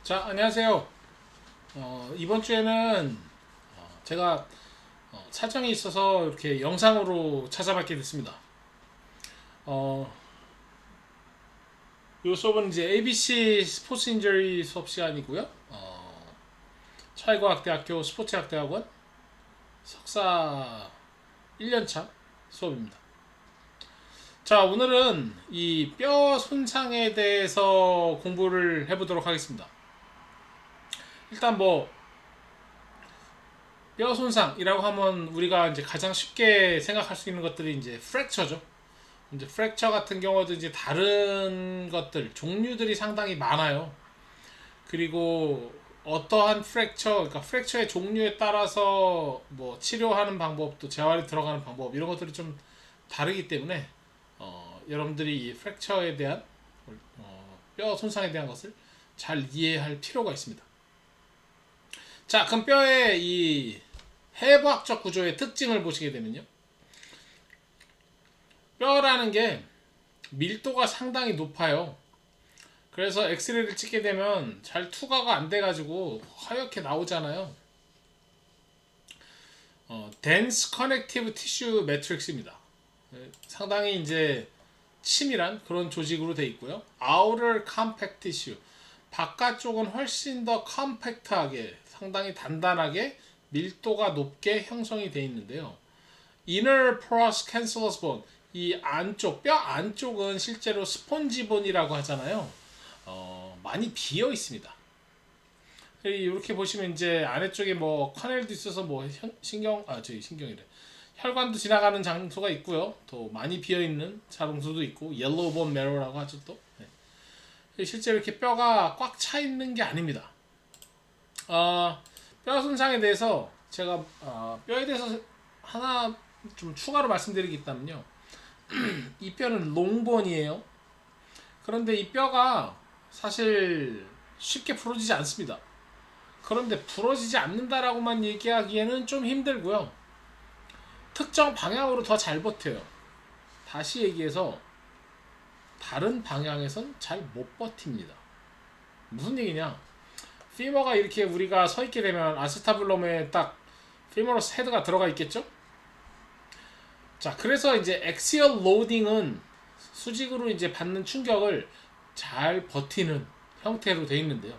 자, 안녕하세요. 이번 주에는 제가 사정이 있어서 이렇게 영상으로 찾아뵙게 됐습니다. 어, 이 수업은 이제 ABC 스포츠 인저리 수업 시간이고요. 차이과학대학교 스포츠학대학원 석사 1년차 수업입니다. 자, 오늘은 이 뼈 손상에 대해서 공부를 해보도록 하겠습니다. 일단 뭐 뼈 손상이라고 하면 우리가 이제 가장 쉽게 생각할 수 있는 것들이 이제 프랙처죠. 이제 프랙처 같은 경우도 이제 다른 것들 종류들이 상당히 많아요. 그리고 어떠한 프랙처, 그러니까 프랙처의 종류에 따라서 뭐 치료하는 방법도 재활이 들어가는 방법 이런 것들이 좀 다르기 때문에 여러분들이 이 프랙처에 대한 뼈 손상에 대한 것을 잘 이해할 필요가 있습니다. 자, 그럼 뼈의 이 해부학적 구조의 특징을 보시게 되면요. 뼈라는 게 밀도가 상당히 높아요. 그래서 엑스레이를 찍게 되면 잘 투과가 안 돼가지고 하얗게 나오잖아요. dense connective tissue matrix입니다. 상당히 이제 치밀한 그런 조직으로 되어 있고요. outer compact tissue, 바깥쪽은 훨씬 더 컴팩트하게, 상당히 단단하게 밀도가 높게 형성이 되어 있는데요. inner porous cancellous bone, 이 안쪽 뼈 안쪽은 실제로 스폰지본이라고 하잖아요. 많이 비어 있습니다. 이렇게 보시면 이제 아래쪽에 뭐 커넬도 있어서 뭐 신경이래. 혈관도 지나가는 장소가 있고요. 또 많이 비어 있는 장소도 있고 옐로우 본 메로라고 하죠 또. 네. 실제로 이렇게 뼈가 꽉 차 있는 게 아닙니다. 뼈 손상에 대해서 제가 뼈에 대해서 하나 좀 추가로 말씀드리겠다면요. 이 뼈는 롱본이에요. 그런데 이 뼈가 사실 쉽게 부러지지 않습니다. 그런데 부러지지 않는다라고만 얘기하기에는 좀 힘들고요. 특정 방향으로 더 잘 버텨요. 다시 얘기해서 다른 방향에선 잘 못 버팁니다. 무슨 얘기냐? 피머가 이렇게 우리가 서 있게 되면 아스타블럼에 딱 피머러스 헤드가 들어가 있겠죠? 자, 그래서 이제 엑시얼 로딩은 수직으로 이제 받는 충격을 잘 버티는 형태로 되어 있는데요.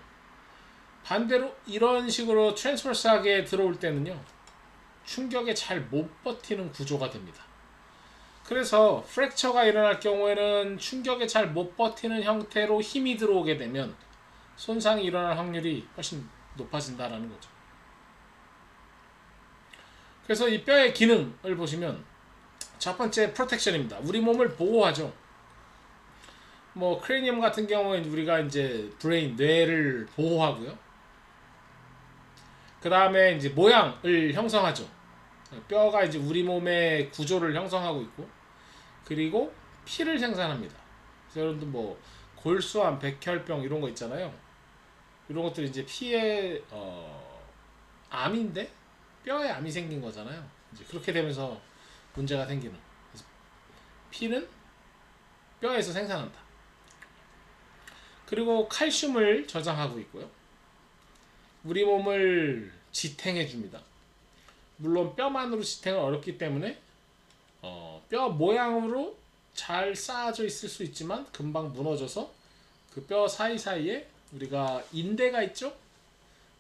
반대로 이런 식으로 트랜스버스하게 들어올 때는요, 충격에 잘 못 버티는 구조가 됩니다. 그래서 프랙처가 일어날 경우에는 충격에 잘 못 버티는 형태로 힘이 들어오게 되면 손상이 일어날 확률이 훨씬 높아진다는 거죠. 그래서 이 뼈의 기능을 보시면 첫 번째 프로텍션입니다. 우리 몸을 보호하죠. 뭐 크레니엄 같은 경우는 우리가 이제 브레인, 뇌를 보호하고요. 그 다음에 이제 모양을 형성하죠. 뼈가 이제 우리 몸의 구조를 형성하고 있고, 그리고 피를 생산합니다. 그래서 여러분들 뭐 골수암, 백혈병 이런 거 있잖아요. 이런 것들이 이제 피의 암인데 뼈에 암이 생긴 거잖아요. 이제 그렇게 되면서 문제가 생기는. 그래서 피는 뼈에서 생산한다. 그리고 칼슘을 저장하고 있고요. 우리 몸을 지탱해 줍니다. 물론 뼈만으로 지탱은 어렵기 때문에 뼈 모양으로 잘 쌓아져 있을 수 있지만 금방 무너져서 그 뼈 사이사이에 우리가 인대가 있죠.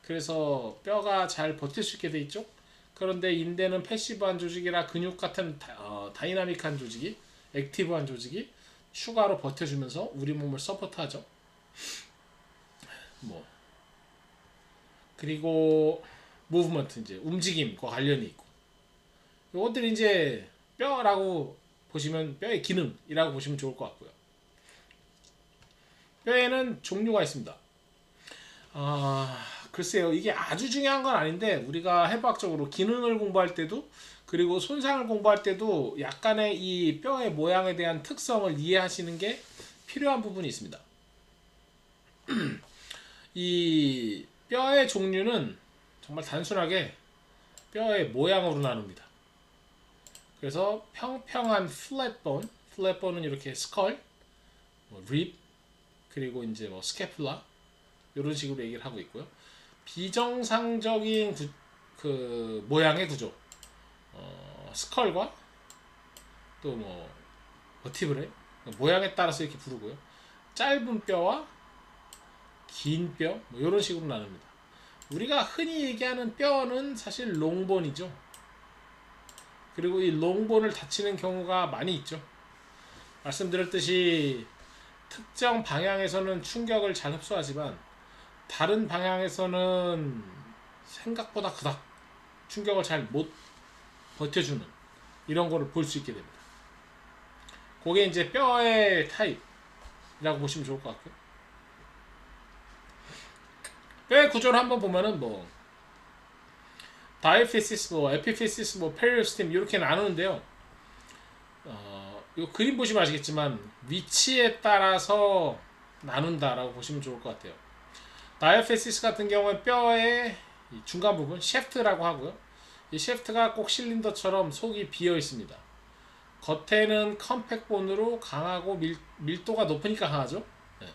그래서 뼈가 잘 버틸 수 있게 돼 있죠. 그런데 인대는 패시브한 조직이라 근육 같은 다이나믹한 조직이, 액티브한 조직이 추가로 버텨주면서 우리 몸을 서포트하죠. 뭐 그리고 무브먼트, 이제 움직임과 관련이 있고, 이것들이 이제 뼈라고 보시면, 뼈의 기능이라고 보시면 좋을 것 같고요. 뼈에는 종류가 있습니다. 글쎄요, 이게 아주 중요한 건 아닌데 우리가 해부학적으로 기능을 공부할 때도, 그리고 손상을 공부할 때도 약간의 이 뼈의 모양에 대한 특성을 이해하시는 게 필요한 부분이 있습니다. 이 뼈의 종류는 정말 단순하게 뼈의 모양으로 나눕니다. 그래서 평평한 플랫본, 플랫본은 이렇게 스컬, 뭐 립, 그리고 이제 뭐 스캐플라, 이런 식으로 얘기를 하고 있고요. 비정상적인 그 모양의 구조, 스컬과 또 뭐 버티브레 모양에 따라서 이렇게 부르고요. 짧은 뼈와 긴 뼈, 뭐 이런 식으로 나눕니다. 우리가 흔히 얘기하는 뼈는 사실 롱본이죠. 그리고 이 롱본을 다치는 경우가 많이 있죠. 말씀드렸듯이 특정 방향에서는 충격을 잘 흡수하지만 다른 방향에서는 생각보다 그닥 충격을 잘 못 버텨주는 이런 거를 볼 수 있게 됩니다. 그게 이제 뼈의 타입이라고 보시면 좋을 것 같고요. 뼈의 구조를 한번 보면은 뭐 다이피시스, 뭐 에피피시스, 뭐 페리오스팀 이렇게 나누는데요. 이 그림 보시면 아시겠지만 위치에 따라서 나눈다라고 보시면 좋을 것 같아요. 다이피시스 같은 경우는 뼈의 중간 부분 셰프트라고 하고요. 이 셰프트가 꼭 실린더처럼 속이 비어 있습니다. 겉에는 컴팩본으로 강하고 밀도가 높으니까 강하죠. 네.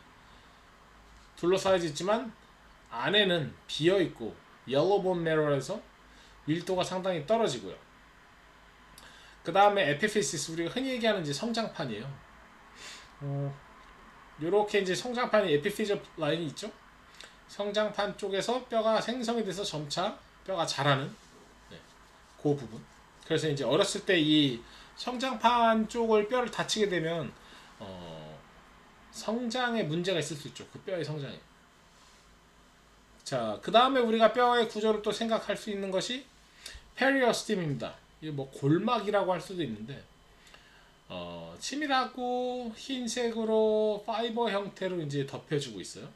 둘러싸여져 있지만 안에는 비어 있고 옐로본 메로에서 밀도가 상당히 떨어지고요. 그 다음에 에피피시스, 우리가 흔히 얘기하는 이제 성장판이에요. 요렇게 이제 성장판이 에피피저 라인이 있죠. 성장판 쪽에서 뼈가 생성이 돼서 점차 뼈가 자라는, 네, 그 부분. 그래서 이제 어렸을 때 이 성장판 쪽을 뼈를 다치게 되면 성장에 문제가 있을 수 있죠. 그 뼈의 성장에. 자, 그 다음에 우리가 뼈의 구조를 또 생각할 수 있는 것이 페리오스팀입니다. 이게 뭐 골막이라고 할 수도 있는데 치밀하고 흰색으로 파이버 형태로 이제 덮여주고 있어요.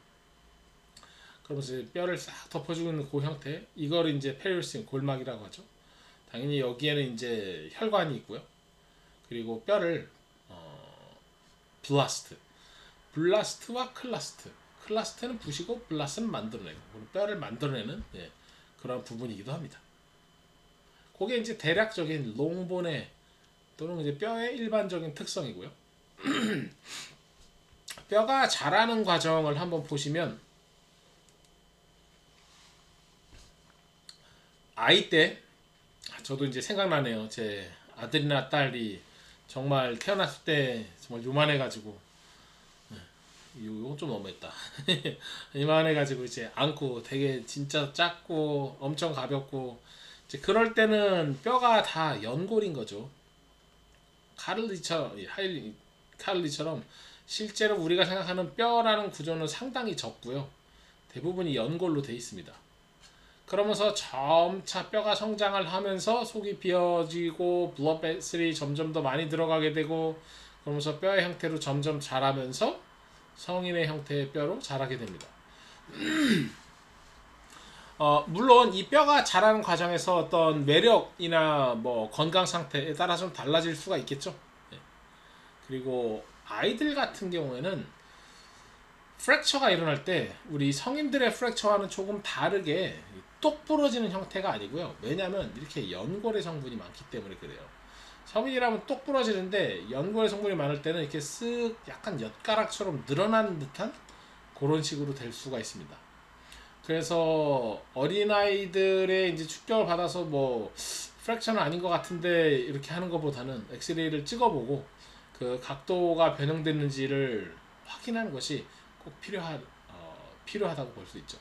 그러면서 뼈를 싹 덮어주고 있는 그 형태, 이걸 이제 페리오스팀 골막이라고 하죠. 당연히 여기에는 이제 혈관이 있고요. 그리고 뼈를 블라스트와 클라스트는 부시고 블라스트는 만들어내고 뼈를 만들어내는, 예, 그런 부분이기도 합니다. 그게 이제 대략적인 롱본의 또는 이제 뼈의 일반적인 특성이고요. 뼈가 자라는 과정을 한번 보시면 아이 때 저도 이제 생각나네요. 제 아들이나 딸이 정말 태어났을 때 정말 요만해가지고, 이건 좀 너무했다. 이만해가지고 이제 안고 되게 진짜 작고 엄청 가볍고, 이제 그럴 때는 뼈가 다 연골인 거죠. 카를리처럼 실제로 우리가 생각하는 뼈라는 구조는 상당히 적고요. 대부분이 연골로 되어 있습니다. 그러면서 점차 뼈가 성장을 하면서 속이 비어지고 블러드 베슬이 점점 더 많이 들어가게 되고, 그러면서 뼈의 형태로 점점 자라면서 성인의 형태의 뼈로 자라게 됩니다. 물론 이 뼈가 자라는 과정에서 어떤 매력이나 뭐 건강 상태에 따라 좀 달라질 수가 있겠죠. 네. 그리고 아이들 같은 경우에는 프랙처가 일어날 때 우리 성인들의 프랙처와는 조금 다르게 똑 부러지는 형태가 아니고요. 왜냐하면 이렇게 연골의 성분이 많기 때문에 그래요. 성인이라면 똑 부러지는데 연골의 성분이 많을 때는 이렇게 쓱 약간 엿가락처럼 늘어나는 듯한 그런 식으로 될 수가 있습니다. 그래서 어린아이들의 이제 축격을 받아서 뭐 프랙처는 아닌 것 같은데 이렇게 하는 것보다는 엑스레이를 찍어보고 그 각도가 변형됐는지를 확인하는 것이 꼭 필요하다고 볼 수 있죠.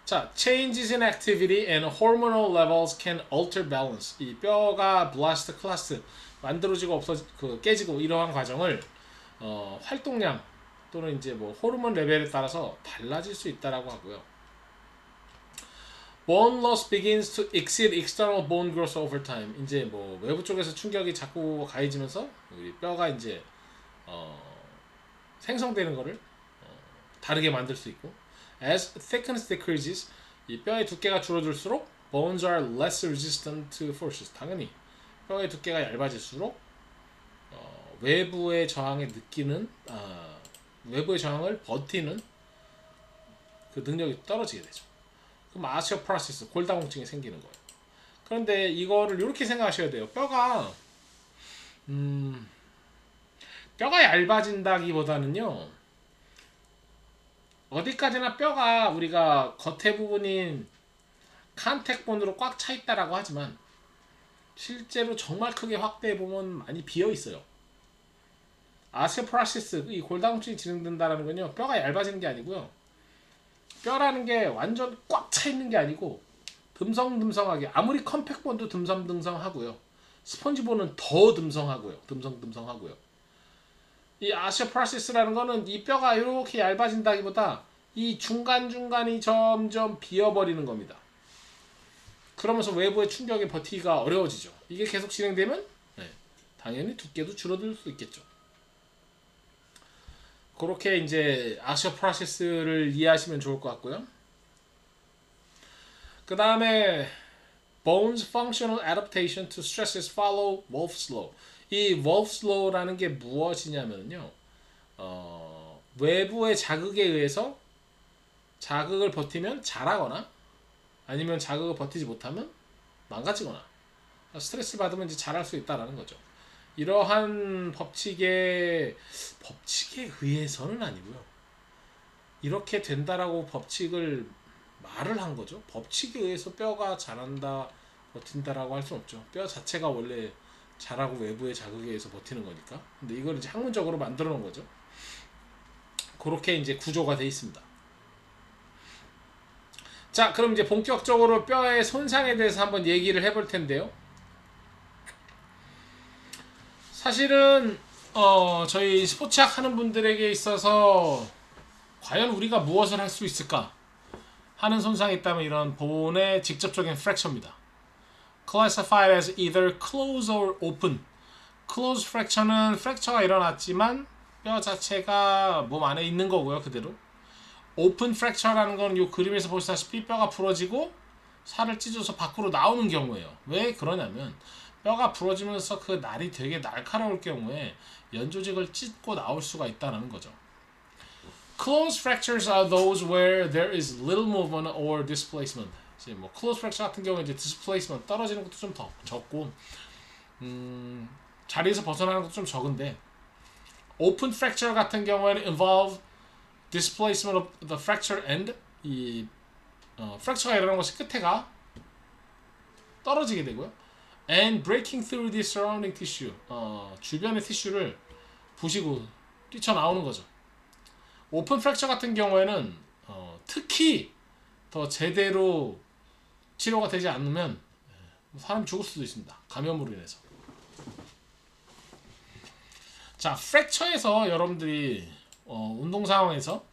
자, changes in activity and hormonal levels can alter balance. 이 뼈가 블라스트, 클라스트 만들어지고 깨지고 이러한 과정을 활동량 또는 이제 뭐 호르몬 레벨에 따라서 달라질 수 있다라고 하고요. Bone loss begins to exceed external bone growth over time. 이제 뭐 외부 쪽에서 충격이 자꾸 가해지면서 우리 뼈가 이제 생성되는 거를 다르게 만들 수 있고, as thickness decreases, 이 뼈의 두께가 줄어들수록 bones are less resistant to forces. 당연히 뼈의 두께가 얇아질수록 외부의 저항을 버티는 그 능력이 떨어지게 되죠. 그럼 아시오프라시스, 골다공증이 생기는 거예요. 그런데 이거를 이렇게 생각하셔야 돼요. 뼈가 뼈가 얇아진다기보다는요. 어디까지나 뼈가 우리가 겉에 부분인 칸텍본으로 꽉 차 있다라고 하지만 실제로 정말 크게 확대해 보면 많이 비어 있어요. 아스티오포로시스, 이 골다공증이 진행된다는 건요, 뼈가 얇아지는 게 아니고요, 뼈라는 게 완전 꽉 차 있는 게 아니고 듬성듬성하게, 아무리 컴팩본도 듬성듬성하고요, 스펀지본은 더 듬성하고요, 듬성듬성하고요. 이 아스티오포로시스라는 거는 이 뼈가 이렇게 얇아진다기보다 이 중간중간이 점점 비어버리는 겁니다. 그러면서 외부의 충격에 버티기가 어려워지죠. 이게 계속 진행되면 당연히 두께도 줄어들 수 있겠죠. 그렇게 이제 아스티오포로시스를 이해하시면 좋을 것 같고요. 그 다음에 Bones Functional Adaptation to Stresses Follow Wolff's Law. 이 Wolff's Law라는 게 무엇이냐면요, 외부의 자극에 의해서 자극을 버티면 자라거나 아니면 자극을 버티지 못하면 망가지거나 스트레스를 받으면 이제 자랄 수 있다라는 거죠. 이러한 법칙에 의해서는 아니고요. 이렇게 된다라고 법칙을 말을 한 거죠. 법칙에 의해서 뼈가 자란다, 버틴다라고 할 수는 없죠. 뼈 자체가 원래 자라고 외부의 자극에 의해서 버티는 거니까. 근데 이걸 이제 학문적으로 만들어 놓은 거죠. 그렇게 이제 구조가 돼 있습니다. 자, 그럼 이제 본격적으로 뼈의 손상에 대해서 한번 얘기를 해볼 텐데요. 사실은 저희 스포츠학 하는 분들에게 있어서 과연 우리가 무엇을 할 수 있을까 하는 손상이 있다면 이런 본의 직접적인 fracture입니다. Classified as either closed or open. Closed fracture는 fracture가 일어났지만 뼈 자체가 몸 안에 있는 거고요, 그대로. 오픈 프랙처라는 건 이 그림에서 보시다시피 뼈가 부러지고 살을 찢어서 밖으로 나오는 경우예요. 왜 그러냐면 뼈가 부러지면서 그 날이 되게 날카로울 경우에 연조직을 찢고 나올 수가 있다는 거죠. Closed fractures are those where there is little movement or displacement. 이제 뭐 closed fracture 같은 경우에 이제 displacement, 떨어지는 것도 좀 더 적고 자리에서 벗어나는 것도 좀 적은데, open fracture 같은 경우에는 involve displacement of the fracture end. 이 fracture가 일어나는 것이 끝에가 떨어지게 되고요. And breaking through the surrounding tissue. 주변의 티슈를 부시고 뛰쳐나오는 거죠. 오픈 프랙처 같은 경우에는 특히 더 제대로 치료가 되지 않으면 사람이 죽을 수도 있습니다. 감염으로 인해서. 자, 프랙처에서 여러분들이 운동 상황에서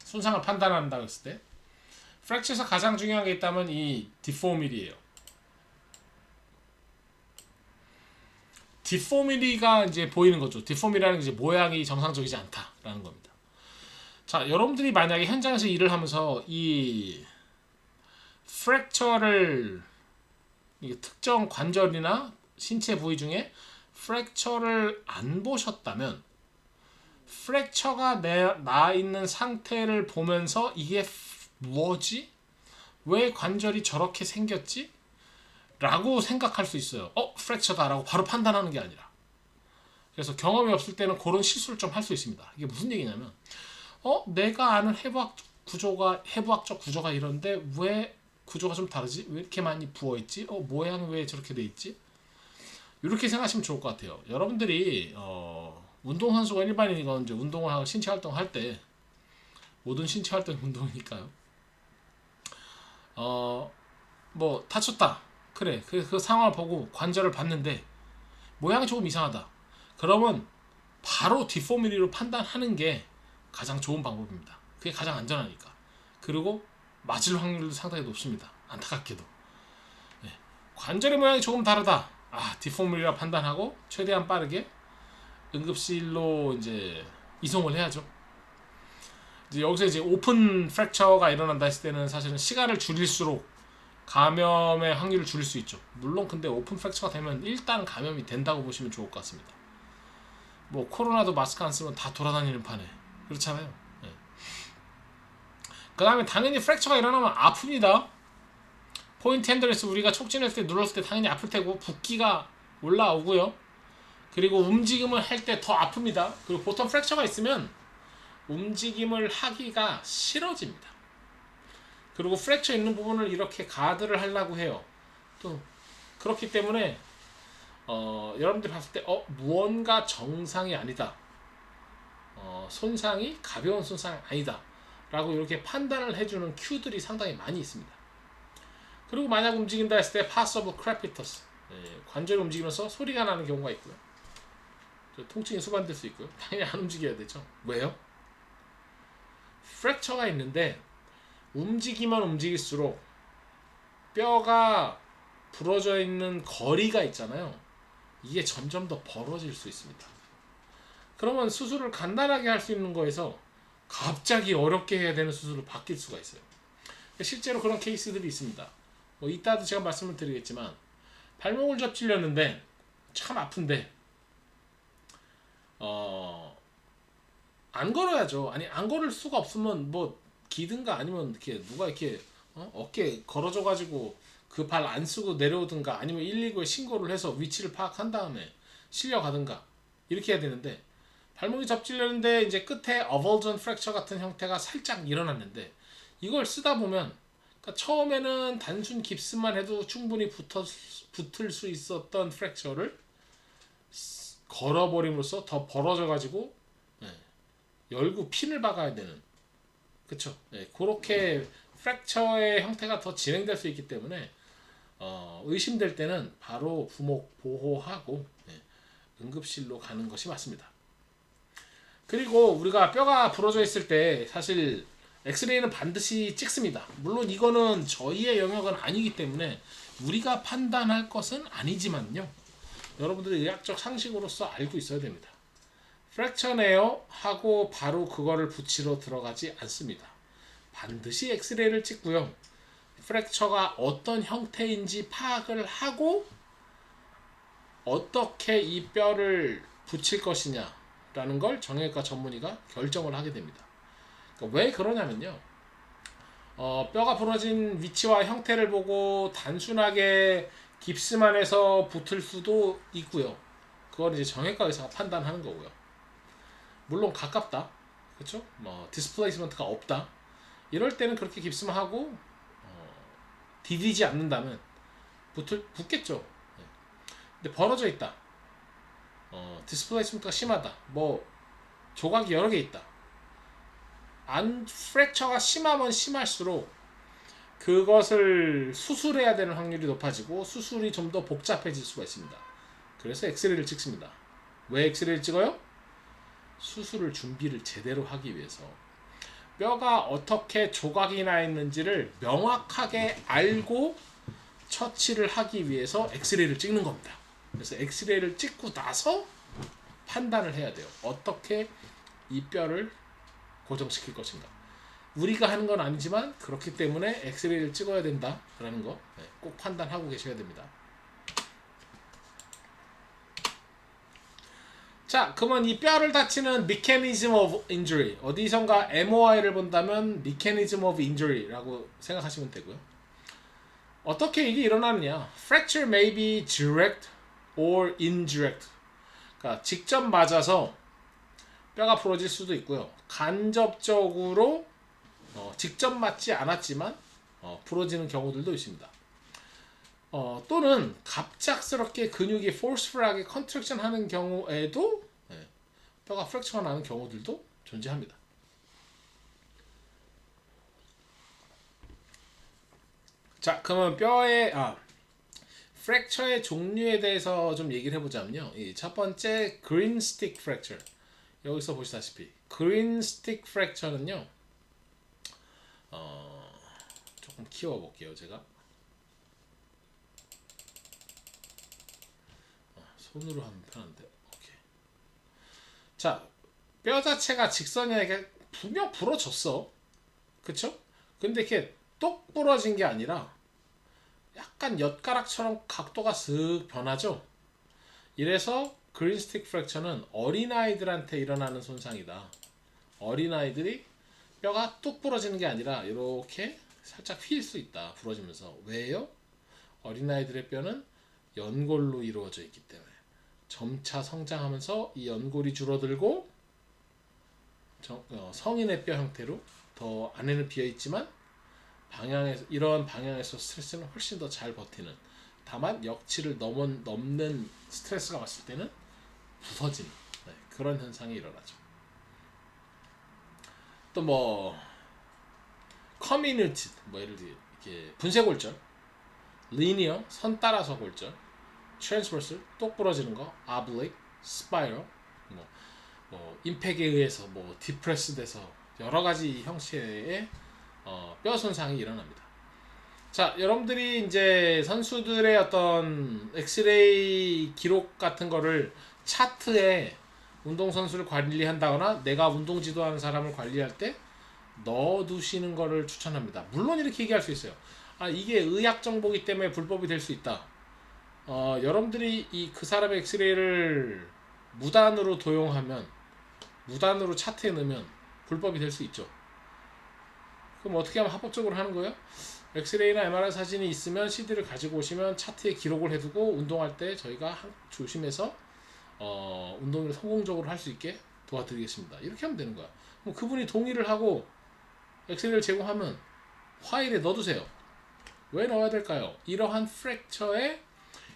손상을 판단한다고 했을 때 프랙처에서 가장 중요한 게 있다면 이 디포미티예요. 디포미티가 이제 보이는 거죠. 디포미티라는 게 이제 모양이 정상적이지 않다라는 겁니다. 자, 여러분들이 만약에 현장에서 일을 하면서 이 프랙처를, 특정 관절이나 신체 부위 중에 프랙처를 안 보셨다면 프랙처가 나 있는 상태를 보면서 이게 뭐지? 왜 관절이 저렇게 생겼지? 라고 생각할 수 있어요. 프랙처다 라고 바로 판단하는 게 아니라. 그래서 경험이 없을 때는 그런 실수를 좀 할 수 있습니다. 이게 무슨 얘기냐면 내가 아는 해부학적 구조가 이런데 왜 구조가 좀 다르지? 왜 이렇게 많이 부어있지? 모양이 왜 저렇게 돼 있지? 이렇게 생각하시면 좋을 것 같아요. 여러분들이 운동선수가 일반인이건 이제 운동을 하고 신체 활동을 할 때, 모든 신체 활동이 운동이니까요. 뭐 다쳤다. 그래. 그 상황을 보고 관절을 봤는데 모양이 조금 이상하다. 그러면 바로 디포미티로 판단하는 게 가장 좋은 방법입니다. 그게 가장 안전하니까. 그리고 맞을 확률도 상당히 높습니다. 안타깝게도. 네. 관절의 모양이 조금 다르다. 디포미티라 판단하고 최대한 빠르게 응급실로 이제 이송을 해야죠. 이제 여기서 이제 오픈 프랙처가 일어난다 했을 때는 사실은 시간을 줄일수록 감염의 확률을 줄일 수 있죠. 물론 근데 오픈 프랙처가 되면 일단 감염이 된다고 보시면 좋을 것 같습니다. 뭐 코로나도 마스크 안 쓰면 다 돌아다니는 판에 그렇잖아요. 네. 그 다음에 당연히 프랙처가 일어나면 아픕니다. 포인트 핸들에서 우리가 촉진했을 때 눌렀을 때 당연히 아플 테고 붓기가 올라오고요. 그리고 움직임을 할 때 더 아픕니다. 그리고 보통 프랙처가 있으면 움직임을 하기가 싫어집니다. 그리고 프랙처 있는 부분을 이렇게 가드를 하려고 해요. 또 그렇기 때문에 여러분들이 봤을 때 무언가 정상이 아니다. 손상이 가벼운 손상이 아니다. 라고 이렇게 판단을 해주는 큐들이 상당히 많이 있습니다. 그리고 만약 움직인다 했을 때 possible crepitus, 관절이 움직이면서 소리가 나는 경우가 있고요. 통증이 수반될 수 있고요. 당연히 안 움직여야 되죠. 왜요? 프랙처가 있는데 움직이면 움직일수록 뼈가 부러져 있는 거리가 있잖아요. 이게 점점 더 벌어질 수 있습니다. 그러면 수술을 간단하게 할 수 있는 거에서 갑자기 어렵게 해야 되는 수술로 바뀔 수가 있어요. 실제로 그런 케이스들이 있습니다. 이따도 제가 말씀을 드리겠지만 발목을 접질렸는데 참 아픈데 안 걸어야죠. 아니 안 걸을 수가 없으면 뭐 기든가 아니면 이렇게 누가 이렇게 어깨 걸어줘 가지고 그 발 안 쓰고 내려오든가 아니면 119에 신고를 해서 위치를 파악한 다음에 실려가든가 이렇게 해야 되는데 발목이 접질렸는데 이제 끝에 avulsion fracture 같은 형태가 살짝 일어났는데 이걸 쓰다 보면 그러니까 처음에는 단순 깁스만 해도 충분히 붙을 수 있었던 프랙처를 걸어버림으로써 더 벌어져 가지고 열고 핀을 박아야 되는 그쵸? 그렇게 프랙처의 형태가 더 진행될 수 있기 때문에 의심될 때는 바로 부목 보호하고 응급실로 가는 것이 맞습니다. 그리고 우리가 뼈가 부러져 있을 때 사실 엑스레이는 반드시 찍습니다. 물론 이거는 저희의 영역은 아니기 때문에 우리가 판단할 것은 아니지만요. 여러분들이 의학적 상식으로서 알고 있어야 됩니다. 프랙처네요 하고 바로 그거를 붙이러 들어가지 않습니다. 반드시 엑스레이를 찍고요. 프랙처가 어떤 형태인지 파악을 하고 어떻게 이 뼈를 붙일 것이냐라는 걸 정형외과 전문의가 결정을 하게 됩니다. 그러니까 왜 그러냐면요. 뼈가 부러진 위치와 형태를 보고 단순하게 깁스만 해서 붙을 수도 있고요. 그걸 이제 정형외과 의사가 판단하는 거고요. 물론 가깝다, 그렇죠? 디스플레이스먼트가 없다. 이럴 때는 그렇게 깁스만 하고 디디지 않는다면 붙겠죠. 근데 벌어져 있다. 디스플레이스먼트가 심하다. 조각이 여러 개 있다. 프랙처가 심하면 심할수록 그것을 수술해야 되는 확률이 높아지고 수술이 좀 더 복잡해질 수가 있습니다. 그래서 엑스레이를 찍습니다. 왜 엑스레이를 찍어요? 수술을 준비를 제대로 하기 위해서 뼈가 어떻게 조각이 나 있는지를 명확하게 알고 처치를 하기 위해서 엑스레이를 찍는 겁니다. 그래서 엑스레이를 찍고 나서 판단을 해야 돼요. 어떻게 이 뼈를 고정시킬 것인가. 우리가 하는 건 아니지만 그렇기 때문에 엑스레이를 찍어야 된다라는 거 꼭 판단하고 계셔야 됩니다. 자, 그러면 이 뼈를 다치는 mechanism of injury, 어디선가 MOI를 본다면 mechanism of injury라고 생각하시면 되고요. 어떻게 이게 일어나느냐? Fracture may be direct or indirect. 그러니까 직접 맞아서 뼈가 부러질 수도 있고요. 간접적으로 직접 맞지 않았지만 부러지는 경우들도 있습니다. 또는 갑작스럽게 근육이 forceful하게 컨트랙션 하는 경우에도 뼈가 프랙처가 나는 경우들도 존재합니다. 자, 그러면 프랙처의 종류에 대해서 좀 얘기를 해보자면요. 첫 번째 green stick fracture. 여기서 보시다시피 green stick fracture는요. 조금 키워볼게요, 제가. 손으로 하면 편한데. 오케이. 자, 뼈 자체가 직선이 아니라 분명 부러졌어. 그쵸? 근데 이렇게 똑 부러진 게 아니라 약간 엿가락처럼 각도가 슥 변하죠. 이래서 그린스틱 프랙처는 어린아이들한테 일어나는 손상이다. 어린아이들이 뼈가 뚝 부러지는 게 아니라 이렇게 살짝 휠 수 있다. 부러지면서. 왜요? 어린아이들의 뼈는 연골로 이루어져 있기 때문에. 점차 성장하면서 이 연골이 줄어들고 성인의 뼈 형태로 더 안에는 비어 있지만 이런 방향에서 스트레스는 훨씬 더 잘 버티는, 다만 역치를 넘는 스트레스가 왔을 때는 부서지는, 그런 현상이 일어나죠. 또 뭐 커뮤니티, 예를 들어 이렇게 분쇄골절, 리니어 선 따라서 골절, 트랜스버스 똑 부러지는 거, 아블릭, 스파이럴, 임팩에 의해서 디프레스 돼서 여러 가지 형태의 뼈 손상이 일어납니다. 자, 여러분들이 이제 선수들의 어떤 엑스레이 기록 같은 거를 차트에 운동선수를 관리한다거나 내가 운동 지도하는 사람을 관리할 때 넣어두시는 거를 추천합니다. 물론 이렇게 얘기할 수 있어요. 이게 의학 정보이기 때문에 불법이 될 수 있다. 여러분들이 그 사람의 엑스레이를 무단으로 도용하면, 무단으로 차트에 넣으면 불법이 될 수 있죠. 그럼 어떻게 하면 합법적으로 하는 거예요? 엑스레이나 MRI 사진이 있으면 CD를 가지고 오시면 차트에 기록을 해두고 운동할 때 저희가 조심해서 운동을 성공적으로 할 수 있게 도와드리겠습니다. 이렇게 하면 되는 거야. 그럼 그분이 동의를 하고 엑스레이를 제공하면 파일에 넣어두세요. 왜 넣어야 될까요? 이러한 프랙처에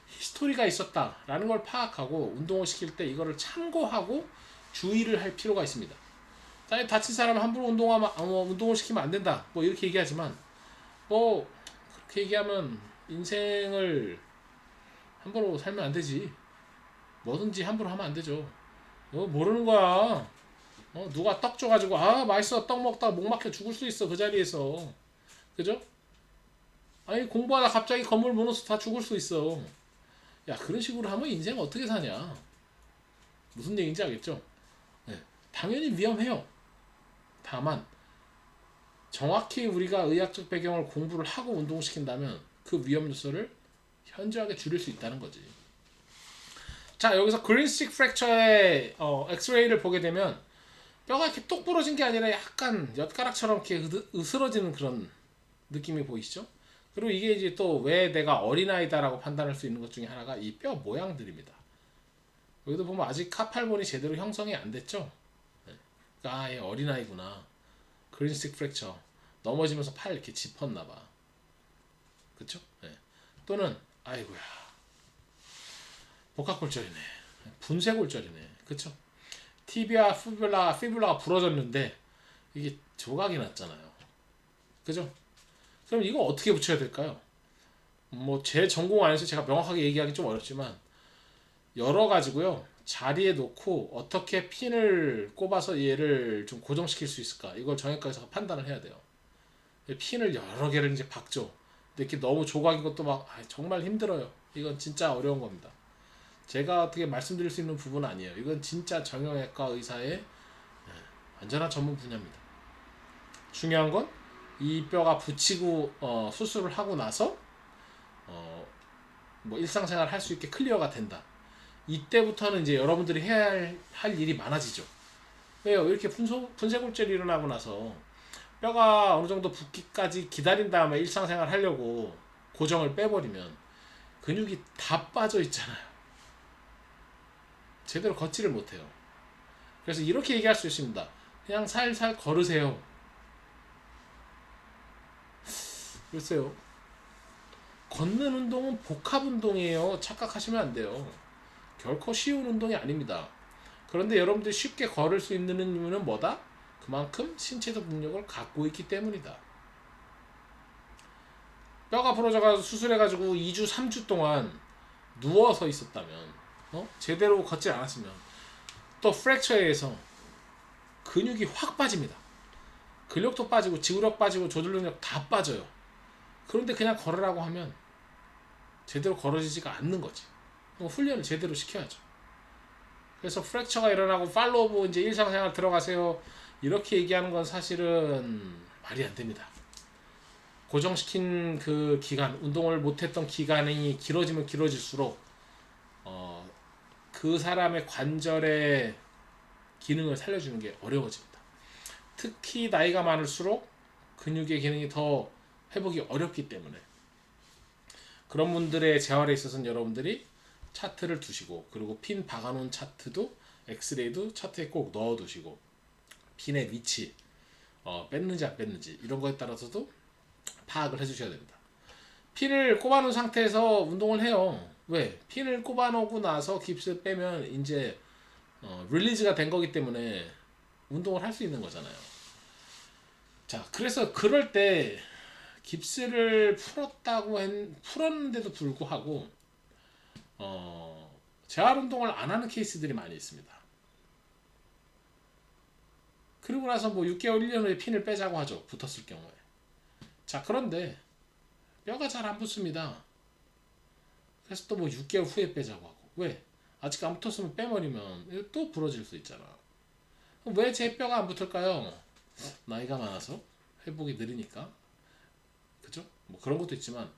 히스토리가 있었다라는 걸 파악하고 운동을 시킬 때 이거를 참고하고 주의를 할 필요가 있습니다. 다친 사람 함부로 운동을 시키면 안 된다. 이렇게 얘기하지만 그렇게 얘기하면 인생을 함부로 살면 안 되지. 뭐든지 함부로 하면 안 되죠. 모르는 거야. 누가 떡 줘가지고 맛있어, 떡 먹다가 목 막혀 죽을 수 있어, 그 자리에서. 그죠? 아니, 공부하다 갑자기 건물 무너서 다 죽을 수 있어. 야, 그런 식으로 하면 인생 어떻게 사냐. 무슨 얘기인지 알겠죠? 네, 당연히 위험해요. 다만 정확히 우리가 의학적 배경을 공부를 하고 운동시킨다면 그 위험 요소를 현저하게 줄일 수 있다는 거지. 자, 여기서 그린스틱 프랙처의 엑스레이를 보게 되면 뼈가 이렇게 똑 부러진 게 아니라 약간 엿가락처럼 이렇게 으스러지는 그런 느낌이 보이시죠? 그리고 이게 이제 또 왜 내가 어린아이다라고 판단할 수 있는 것 중에 하나가 이 뼈 모양들입니다. 여기도 보면 아직 카팔본이 제대로 형성이 안 됐죠? 그러니까 얘 어린아이구나. 그린스틱 프랙처. 넘어지면서 팔 이렇게 짚었나봐. 그쵸? 네. 또는 아이고야, 복합골절이네, 분쇄골절이네. 그쵸? 티비아 피뷸라가 부러졌는데 이게 조각이 났잖아요. 그죠? 그럼 이거 어떻게 붙여야 될까요? 제 전공 안에서 제가 명확하게 얘기하기 좀 어렵지만 여러 가지고요. 자리에 놓고 어떻게 핀을 꼽아서 얘를 좀 고정시킬 수 있을까, 이걸 정형외과에서 판단을 해야 돼요. 핀을 여러 개를 이제 박죠. 근데 이렇게 너무 조각인 것도 정말 힘들어요. 이건 진짜 어려운 겁니다. 제가 어떻게 말씀드릴 수 있는 부분은 아니에요. 이건 진짜 정형외과 의사의 완전한 전문 분야입니다. 중요한 건 이 뼈가 붙이고 수술을 하고 나서 일상생활 할 수 있게 클리어가 된다. 이때부터는 이제 여러분들이 해야 할 일이 많아지죠. 왜요? 이렇게 분쇄골절이 일어나고 나서 뼈가 어느 정도 붓기까지 기다린 다음에 일상생활 하려고 고정을 빼버리면 근육이 다 빠져 있잖아요. 제대로 걷지를 못해요. 그래서 이렇게 얘기할 수 있습니다. 그냥 살살 걸으세요. 글쎄요. 걷는 운동은 복합 운동이에요. 착각하시면 안 돼요. 결코 쉬운 운동이 아닙니다. 그런데 여러분들이 쉽게 걸을 수 있는 이유는 뭐다? 그만큼 신체적 능력을 갖고 있기 때문이다. 뼈가 부러져가지고 수술해가지고 2주, 3주 동안 누워서 있었다면, 제대로 걷지 않았으면 또 프랙처에 의해서 근육이 확 빠집니다. 근력도 빠지고 지구력 빠지고 조절 능력 다 빠져요. 그런데 그냥 걸으라고 하면 제대로 걸어지지가 않는 거지. 훈련을 제대로 시켜야죠. 그래서 프랙처가 일어나고 팔로우업 이제 일상생활 들어가세요, 이렇게 얘기하는 건 사실은 말이 안 됩니다. 고정시킨 그 기간, 운동을 못했던 기간이 길어지면 길어질수록 그 사람의 관절의 기능을 살려주는 게 어려워집니다. 특히 나이가 많을수록 근육의 기능이 더 회복이 어렵기 때문에 그런 분들의 재활에 있어서는 여러분들이 차트를 두시고, 그리고 핀 박아놓은 차트도 엑스레이도 차트에 꼭 넣어두시고, 핀의 위치 뺐는지 안 뺐는지 이런 거에 따라서도 파악을 해주셔야 됩니다. 핀을 꼽아놓은 상태에서 운동을 해요. 왜? 핀을 꼽아놓고 나서 깁스 빼면 이제 릴리즈가 된 거기 때문에 운동을 할 수 있는 거잖아요. 자, 그래서 그럴 때 깁스를 풀었는데도 불구하고 재활 운동을 안 하는 케이스들이 많이 있습니다. 그리고 나서 뭐 6개월, 1년 후에 핀을 빼자고 하죠. 붙었을 경우에. 자, 그런데 뼈가 잘 안 붙습니다. 그래서 또 뭐 6개월 후에 빼자고 하고. 왜? 아직 안 붙었으면 빼버리면 또 부러질 수 있잖아. 왜 제 뼈가 안 붙을까요? 나이가 많아서? 회복이 느리니까? 그죠? 뭐 그런 것도 있지만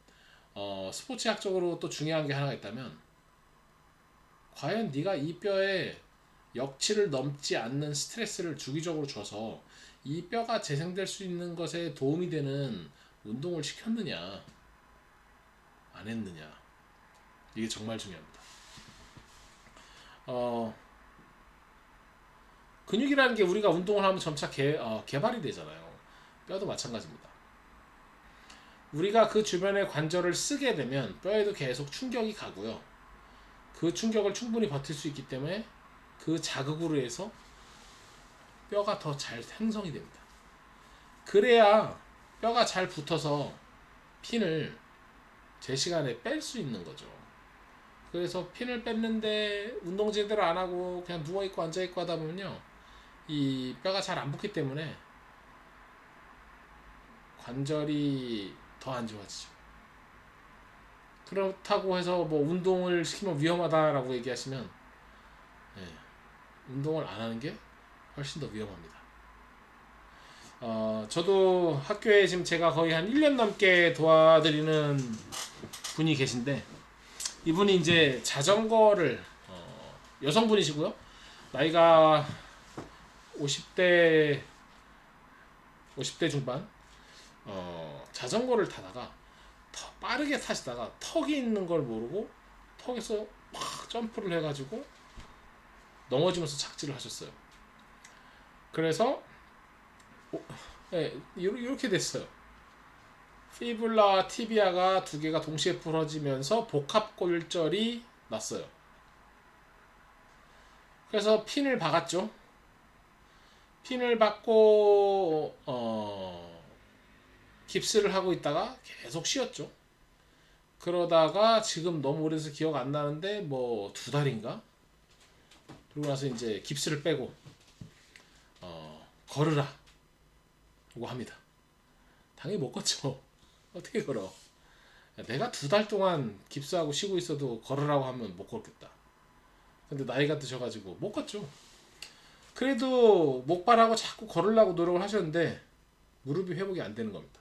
스포츠학적으로 또 중요한 게 하나가 있다면, 과연 네가 이 뼈에 역치를 넘지 않는 스트레스를 주기적으로 줘서 이 뼈가 재생될 수 있는 것에 도움이 되는 운동을 시켰느냐 안 했느냐, 이게 정말 중요합니다. 근육이라는 게 우리가 운동을 하면 점차 개발이 되잖아요. 뼈도 마찬가지입니다. 우리가 그 주변의 관절을 쓰게 되면 뼈에도 계속 충격이 가고요. 그 충격을 충분히 버틸 수 있기 때문에 그 자극으로 해서 뼈가 더 잘 생성이 됩니다. 그래야 뼈가 잘 붙어서 핀을 제 시간에 뺄 수 있는 거죠. 그래서 핀을 뺐는데 운동 제대로 안 하고 그냥 누워있고 앉아있고 하다 보면요, 이 뼈가 잘 안 붙기 때문에 관절이 더 안 좋아지죠. 그렇다고 해서 뭐 운동을 시키면 위험하다라고 얘기하시면, 운동을 안 하는 게 훨씬 더 위험합니다. 저도 학교에 지금 제가 거의 한 1년 넘게 도와드리는 분이 계신데, 이분이 이제 자전거를 여성분이시고요, 나이가 50대 중반, 자전거를 타다가 빠르게 타시다가 턱이 있는 걸 모르고 턱에서 막 점프를 해가지고 넘어지면서 착지를 하셨어요. 그래서 이렇게 됐어요. 피뷸라와 티비아가 두 개가 동시에 부러지면서 복합골절이 났어요. 그래서 핀을 박았죠. 핀을 박고 깁스를 하고 있다가 계속 쉬었죠. 그러다가 지금 너무 오래돼서 기억 안 나는데 뭐 2달인가? 그러고 나서 이제 깁스를 빼고 걸으라 고 합니다. 당연히 못 걷죠. 어떻게 걸어? 내가 2달 동안 깁스하고 쉬고 있어도 걸으라고 하면 못 걷겠다. 근데 나이가 드셔가지고 못 걷죠. 그래도 목발하고 자꾸 걸으려고 노력을 하셨는데 무릎이 회복이 안 되는 겁니다.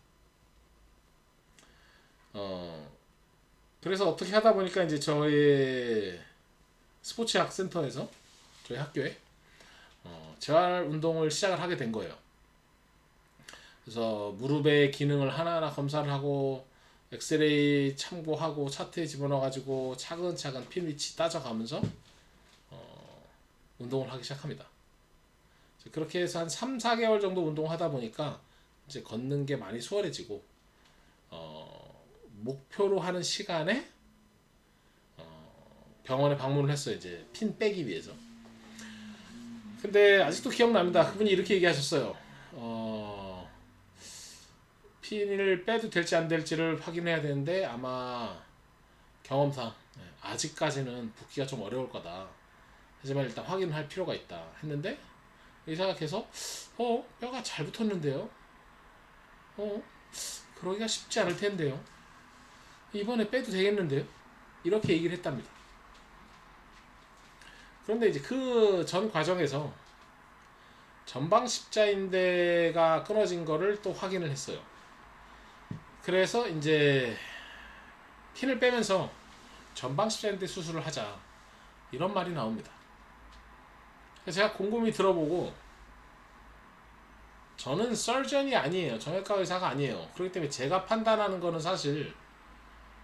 그래서 어떻게 하다 보니까 이제 저희 스포츠학 센터에서 저희 학교에 재활 운동을 시작을 하게 된 거예요. 그래서 무릎의 기능을 하나하나 검사를 하고 엑스레이 참고하고 차트에 집어넣어가지고 차근차근 핀 위치 따져가면서 운동을 하기 시작합니다. 그렇게 해서 한 3, 4개월 정도 운동하다 보니까 이제 걷는 게 많이 수월해지고 목표로 하는 시간에 병원에 방문을 했어요. 이제 핀 빼기 위해서. 근데 아직도 기억납니다. 그분이 이렇게 얘기하셨어요. 핀을 빼도 될지 안 될지를 확인해야 되는데 아마 경험상 아직까지는 붓기가 좀 어려울 거다. 하지만 일단 확인할 필요가 있다 했는데, 의사가 계속 뼈가 잘 붙었는데요. 그러기가 쉽지 않을 텐데요. 이번에 빼도 되겠는데요. 이렇게 얘기를 했답니다. 그런데 이제 그 전 과정에서 전방 십자인대가 끊어진 거를 또 확인을 했어요. 그래서 이제 핀을 빼면서 전방 십자인대 수술을 하자, 이런 말이 나옵니다. 그래서 제가 곰곰이 들어보고, 저는 서전이 아니에요. 정형외과 의사가 아니에요. 그렇기 때문에 제가 판단하는 거는 사실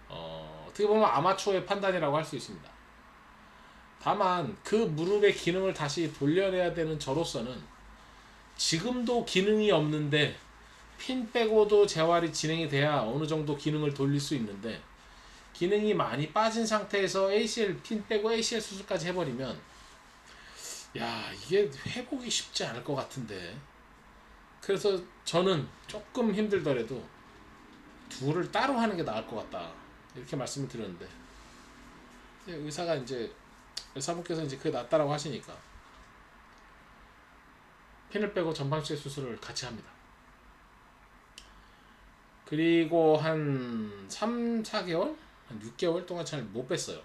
어떻게 보면 아마추어의 판단이라고 할 수 있습니다. 다만 그 무릎의 기능을 다시 돌려내야 되는 저로서는 지금도 기능이 없는데 핀 빼고도 재활이 진행이 돼야 어느 정도 기능을 돌릴 수 있는데, 기능이 많이 빠진 상태에서 ACL 핀 빼고 ACL 수술까지 해버리면 야, 이게 회복이 쉽지 않을 것 같은데. 그래서 저는 조금 힘들더라도 둘을 따로 하는 게 나을 것 같다, 이렇게 말씀을 드렸는데, 의사가 이제 의사분께서 이제 그게 낫다라고 하시니까 핀을 빼고 전방추체 수술을 같이 합니다. 그리고 한 3, 4개월? 한 6개월 동안 잘 못 뺐어요.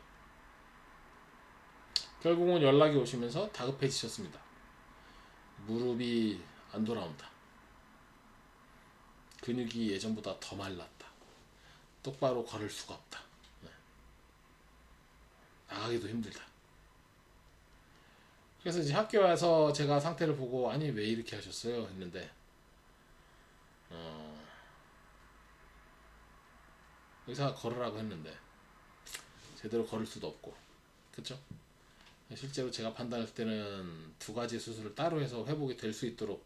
결국은 연락이 오시면서 다급해지셨습니다. 무릎이 안 돌아온다. 근육이 예전보다 더 말랐다. 똑바로 걸을 수가 없다. 나가기도 힘들다. 그래서 이제 학교 와서 제가 상태를 보고, 아니 왜 이렇게 하셨어요? 했는데 의사가 걸으라고 했는데 제대로 걸을 수도 없고, 그쵸? 실제로 제가 판단할 때는 두 가지 수술을 따로 해서 회복이 될 수 있도록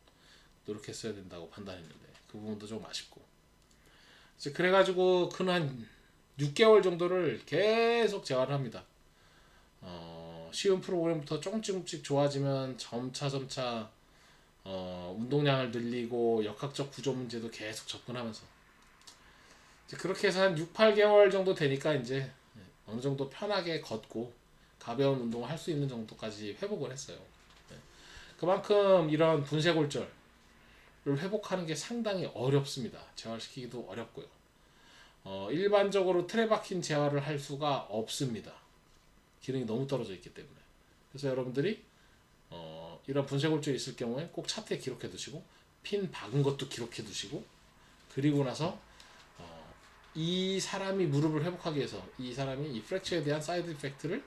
노력했어야 된다고 판단했는데, 그 부분도 좀 아쉽고, 이제 그래가지고 그한 6개월 정도를 계속 재활을 합니다. 쉬운 프로그램부터 조금씩 좋아지면 점차 운동량을 늘리고 역학적 구조 문제도 계속 접근하면서, 이제 그렇게 해서 한 6, 8개월 정도 되니까 이제 어느 정도 편하게 걷고 가벼운 운동을 할 수 있는 정도까지 회복을 했어요. 그만큼 이런 분쇄골절을 회복하는 게 상당히 어렵습니다. 재활시키기도 어렵고요. 일반적으로 틀에 박힌 재활을 할 수가 없습니다. 기능이 너무 떨어져 있기 때문에. 그래서 여러분들이 이런 분쇄골절이 있을 경우에 꼭 차트에 기록해 두시고, 핀 박은 것도 기록해 두시고, 그리고 나서 이 사람이 무릎을 회복하기 위해서, 이 사람이 이 프랙처에 대한 사이드 이펙트를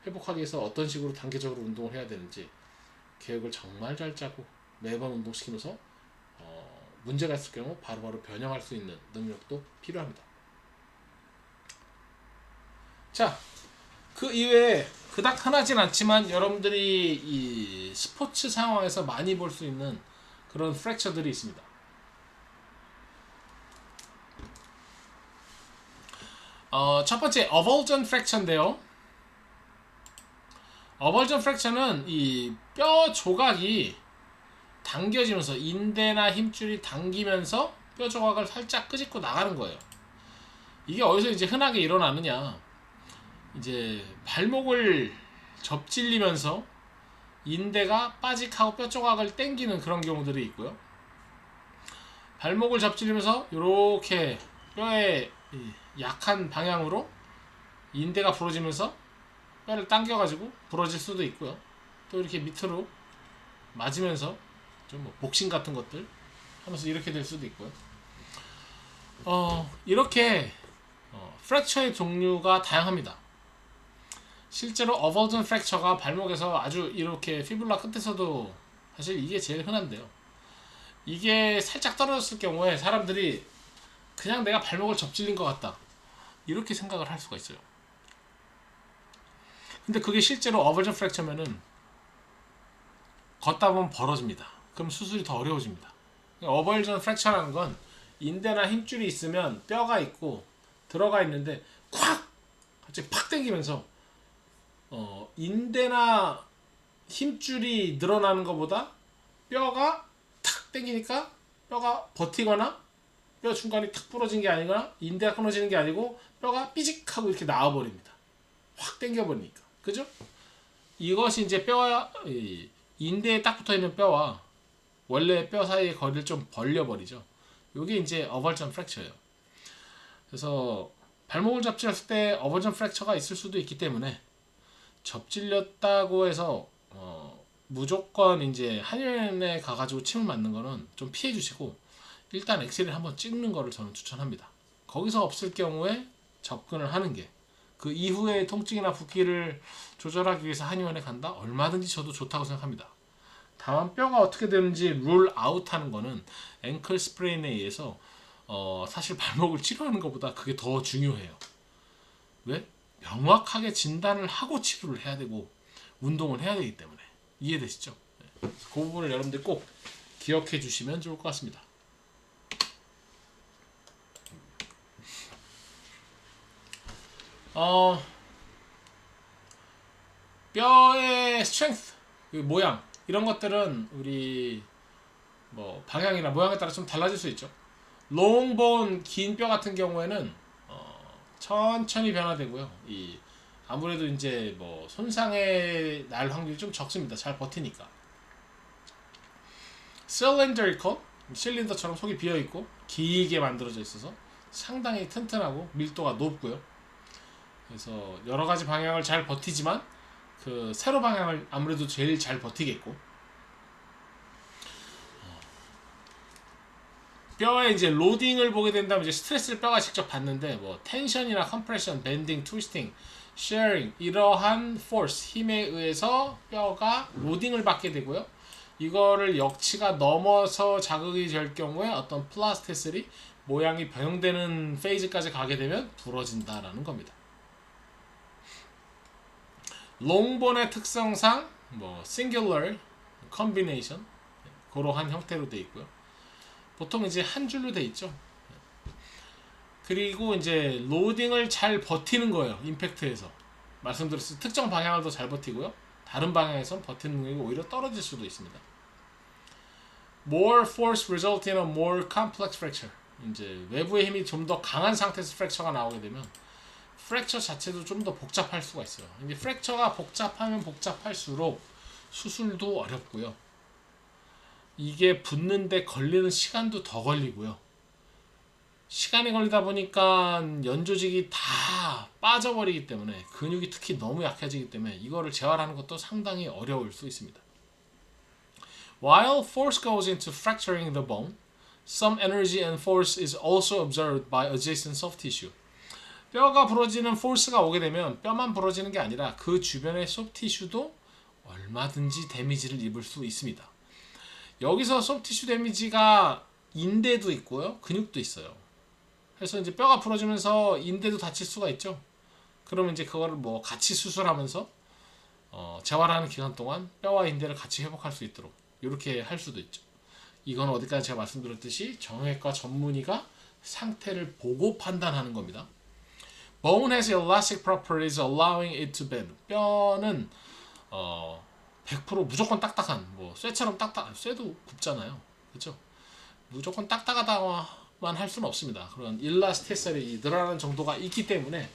회복하기 위해서 어떤 식으로 단계적으로 운동을 해야 되는지 계획을 정말 잘 짜고 매번 운동시키면서 문제가 있을 경우 바로바로 변형할 수 있는 능력도 필요합니다. 자, 그 이외에 그닥 흔하진 않지만 여러분들이 이 스포츠 상황에서 많이 볼 수 있는 그런 프랙처들이 있습니다. 첫 번째 어벌전 프랙처인데요. 어벌전 프랙처는 이 뼈 조각이 당겨지면서, 인대나 힘줄이 당기면서 뼈 조각을 살짝 끄집고 나가는 거예요. 이게 어디서 이제 흔하게 일어나느냐, 이제 발목을 접질리면서 인대가 빠직하고 뼈 조각을 당기는 그런 경우들이 있고요. 발목을 접질리면서 이렇게 뼈의 약한 방향으로 인대가 부러지면서 뼈를 당겨가지고 부러질 수도 있고요. 또 이렇게 밑으로 맞으면서 좀 뭐 복싱 같은 것들 하면서 이렇게 될 수도 있고요. 이렇게 프랙처의 종류가 다양합니다. 실제로 어벌전 프랙처가 발목에서 아주 이렇게 피뷸라 끝에서도 사실 이게 제일 흔한데요. 이게 살짝 떨어졌을 경우에 사람들이 그냥 내가 발목을 접질린 것 같다, 이렇게 생각을 할 수가 있어요. 근데 그게 실제로 어벌전 프랙처면은 걷다 보면 벌어집니다. 그럼 수술이 더 어려워집니다. 어벌전 프랙처라는 건 인대나 힘줄이 있으면 뼈가 있고 들어가 있는데 콱! 갑자기 팍 당기면서 인대나 힘줄이 늘어나는 것보다 뼈가 탁 당기니까 뼈가 버티거나 뼈 중간이 탁 부러진 게 아니거나 인대가 끊어지는 게 아니고 뼈가 삐직하고 이렇게 나와버립니다. 확 당겨버리니까. 그죠? 이것이 이제 뼈와 인대에 딱 붙어있는 뼈와 원래 뼈 사이의 거리를 좀 벌려버리죠. 이게 이제 어벌전 프랙처예요. 그래서 발목을 접질렸을 때 어벌전 프랙처가 있을 수도 있기 때문에 접질렸다고 해서 무조건 이제 한의원에 가가지고 침을 맞는 거는 좀 피해 주시고, 일단 엑스레이를 한번 찍는 거를 저는 추천합니다. 거기서 없을 경우에 접근을 하는 게, 그 이후에 통증이나 붓기를 조절하기 위해서 한의원에 간다? 얼마든지 저도 좋다고 생각합니다. 다만 뼈가 어떻게 되는지 룰 아웃하는 거는 앵클 스프레인에 의해서 사실 발목을 치료하는 것보다 그게 더 중요해요. 왜? 명확하게 진단을 하고 치료를 해야 되고, 운동을 해야 되기 때문에. 이해되시죠? 그 부분을 여러분들 꼭 기억해 주시면 좋을 것 같습니다. 뼈의 스트렝스, 그 모양 이런 것들은 우리 뭐 방향이나 모양에 따라 좀 달라질 수 있죠. 롱본 긴 뼈 같은 경우에는 천천히 변화되고요. 이 아무래도 이제 뭐 손상의 날 확률이 좀 적습니다. 잘 버티니까. cylindrical, 실린더처럼 속이 비어 있고 길게 만들어져 있어서 상당히 튼튼하고 밀도가 높고요. 그래서 여러 가지 방향을 잘 버티지만 그 세로 방향을 아무래도 제일 잘 버티겠고, 뼈에 이제 로딩을 보게 된다면 이제 스트레스를 뼈가 직접 받는데 뭐 텐션이나 컴프레션, 밴딩, 트위스팅, 쉐어링 이러한 포스, 힘에 의해서 뼈가 로딩을 받게 되고요. 이거를 역치가 넘어서 자극이 될 경우에 어떤 플라스티시티, 모양이 변형되는 페이즈까지 가게 되면 부러진다라는 겁니다. 롱본의 특성상 뭐 singular, combination 그러한 형태로 되어 있고요. 보통 이제 한 줄로 되어 있죠. 그리고 이제 로딩을 잘 버티는 거예요. 임팩트에서 말씀드렸을 때 특정 방향을 더 잘 버티고요. 다른 방향에선 버티는 능력이 오히려 떨어질 수도 있습니다. More force result in a more complex fracture. 이제 외부의 힘이 좀 더 강한 상태에서 프랙처가 나오게 되면 프랙처 자체도 좀 더 복잡할 수가 있어요. 이제 프랙처가 복잡하면 복잡할수록 수술도 어렵고요. 이게 붙는데 걸리는 시간도 더 걸리고요. 시간이 걸리다 보니까 연조직이 다 빠져버리기 때문에 근육이 특히 너무 약해지기 때문에 이거를 재활하는 것도 상당히 어려울 수 있습니다. While force goes into fracturing the bone, some energy and force is also observed by adjacent soft tissue. 뼈가 부러지는 포스가 오게 되면 뼈만 부러지는 게 아니라 그 주변의 소프트 티슈도 얼마든지 데미지를 입을 수 있습니다. 여기서 소프트 티슈 데미지가 인대도 있고요, 근육도 있어요. 그래서 이제 뼈가 부러지면서 인대도 다칠 수가 있죠. 그러면 이제 그거를 뭐 같이 수술하면서 재활하는 기간 동안 뼈와 인대를 같이 회복할 수 있도록 이렇게 할 수도 있죠. 이건 어디까지 제가 말씀드렸듯이 정형외과 전문의가 상태를 보고 판단하는 겁니다. Bone has elastic properties allowing it to bend. 뼈는 100% 무조건 딱딱한, 뭐 쇠처럼 쇠도 굽잖아요, 그렇죠? 무조건 딱딱하다만 할 수는 없습니다. 그런 일라스티시티, 늘어나는 정도가 있기 때문에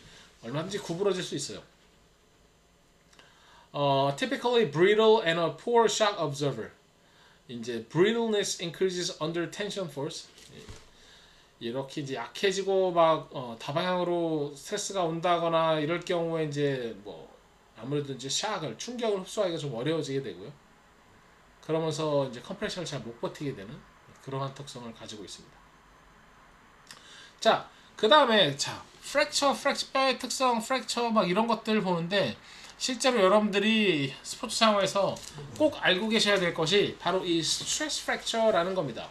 얼마든지 구부러질 수 있어요. Typically brittle and a poor shock absorber. 이제 brittleness increases under tension force. 이렇게 이제 약해지고 막 다방향으로 스트레스가 온다거나 이럴 경우에 이제 뭐 아무래도 이제 샥을, 충격을 흡수하기가 좀 어려워지게 되고요. 그러면서 이제 컴프레션을 잘 못 버티게 되는 그러한 특성을 가지고 있습니다. 자, 그 다음에 프랙처 뼈의 특성, 프랙처 막 이런 것들 보는데 실제로 여러분들이 스포츠 상황에서 꼭 알고 계셔야 될 것이 바로 이 스트레스 프랙처라는 겁니다.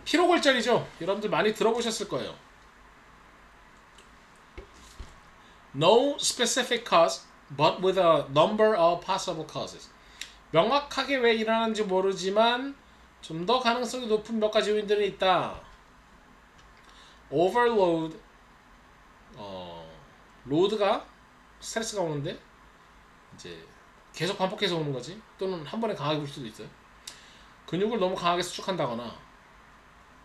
피로골절이죠. 여러분들 많이 들어보셨을 거예요. No specific cause, but with a number of possible causes. 명확하게 왜 일어나는지 모르지만 좀 더 가능성이 높은 몇 가지 요인들이 있다. Overload, 로드가 스트레스가 오는데 이제 계속 반복해서 오는 거지. 또는 한 번에 강하게 올 수도 있어요. 근육을 너무 강하게 수축한다거나,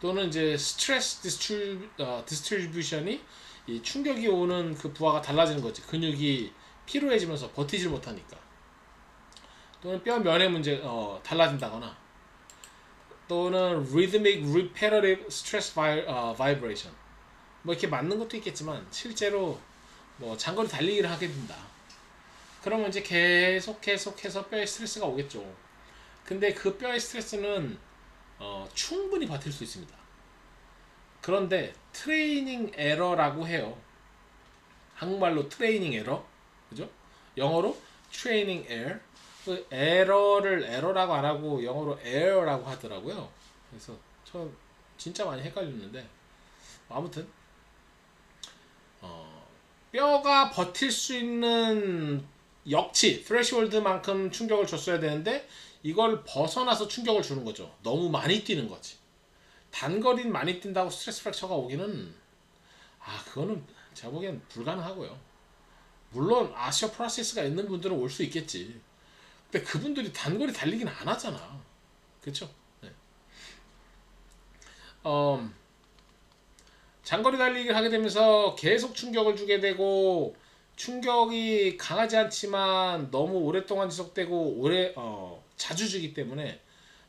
또는 이제 스트레스 디스트리뷰션이 이 충격이 오는 그 부하가 달라지는 거지. 근육이 피로해지면서 버티질 못하니까. 또는 뼈 면의 문제 달라진다거나, 또는 rhythmic repetitive stress vibration. 뭐 이렇게 맞는 것도 있겠지만 실제로 뭐 장거리 달리기를 하게 된다. 그러면 이제 계속해서 뼈에 스트레스가 오겠죠. 근데 그 뼈의 스트레스는 충분히 버틸 수 있습니다. 그런데 트레이닝 에러라고 해요. 한국말로 트레이닝 에러, 그죠? 영어로 트레이닝 에러. 그 에러를 에러라고 안 하고 영어로 에러라고 하더라고요. 그래서 저 진짜 많이 헷갈렸는데, 아무튼 뼈가 버틸 수 있는 역치 threshold만큼 충격을 줬어야 되는데 이걸 벗어나서 충격을 주는 거죠. 너무 많이 뛰는 거지. 단거리는 많이 뛴다고 스트레스 프랙처가 오기는 그거는 제가 보기엔 불가능하고요. 물론 아시오프라시스가 있는 분들은 올 수 있겠지. 근데 그분들이 단거리 달리기는 안 하잖아. 그렇죠? 네. 장거리 달리기를 하게 되면서 계속 충격을 주게 되고 충격이 강하지 않지만 너무 오랫동안 지속되고 자주 주기 때문에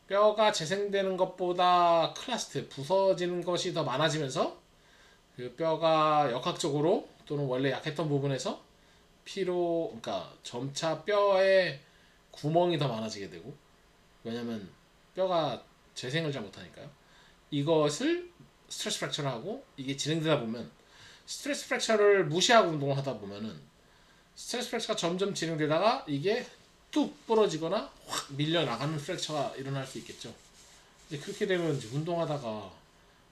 뼈가 재생되는 것보다 클라스트 부서지는 것이 더 많아지면서 그 뼈가 역학적으로 또는 원래 약했던 부분에서 그러니까 점차 뼈에 구멍이 더 많아지게 되고 왜냐면 뼈가 재생을 잘 못하니까요. 이것을 스트레스 프랙처를 하고 이게 진행되다 보면 스트레스 프랙처를 무시하고 운동을 하다 보면은 스트레스 프랙처가 점점 진행되다가 이게 뚝 부러지거나 확 밀려나가는 프랙처가 일어날 수 있겠죠. 이제 그렇게 되면 이제 운동하다가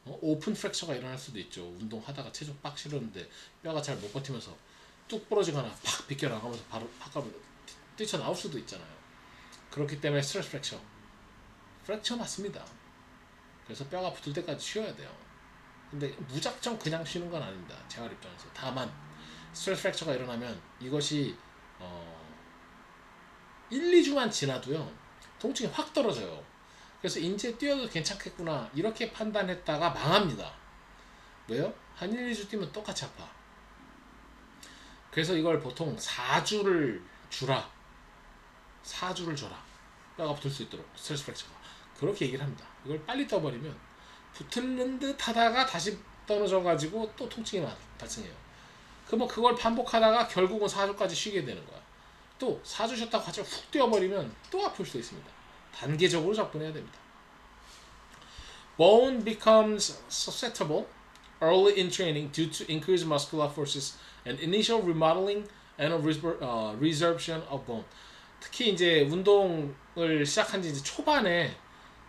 오픈 프랙처가 일어날 수도 있죠. 운동하다가 체중 빡 실었는데 뼈가 잘 못 버티면서 뚝 부러지거나 팍 비껴나가면서 바로 바깥으로 뛰쳐나올 수도 있잖아요. 그렇기 때문에 스트레스 프랙처 맞습니다. 그래서 뼈가 붙을 때까지 쉬어야 돼요. 근데 무작정 그냥 쉬는 건 아닙니다. 재활 입장에서. 다만 스트레스 프랙처가 일어나면 이것이 1, 2주만 지나도요. 통증이 확 떨어져요. 그래서 이제 뛰어도 괜찮겠구나 이렇게 판단했다가 망합니다. 왜요? 한 1, 2주 뛰면 똑같이 아파. 그래서 이걸 보통 4주를 주라. 4주를 줘라. 뼈가 붙을 수 있도록 스트레스 프랙처가. 그렇게 얘기를 합니다. 이걸 빨리 떠버리면 붙는 듯 하다가 다시 떨어져 가지고 또 통증이 발생해요. 그러면 그걸 반복하다가 결국은 4주까지 쉬게 되는 거야. 또 4주 쉬었다가 갑자기 훅 뛰어버리면 또 아플 수 있습니다. 단계적으로 접근해야 됩니다. Bone becomes susceptible early in training due to increased muscular forces and initial remodeling and resorption of bone. 특히 이제 운동을 시작한 지 이제 초반에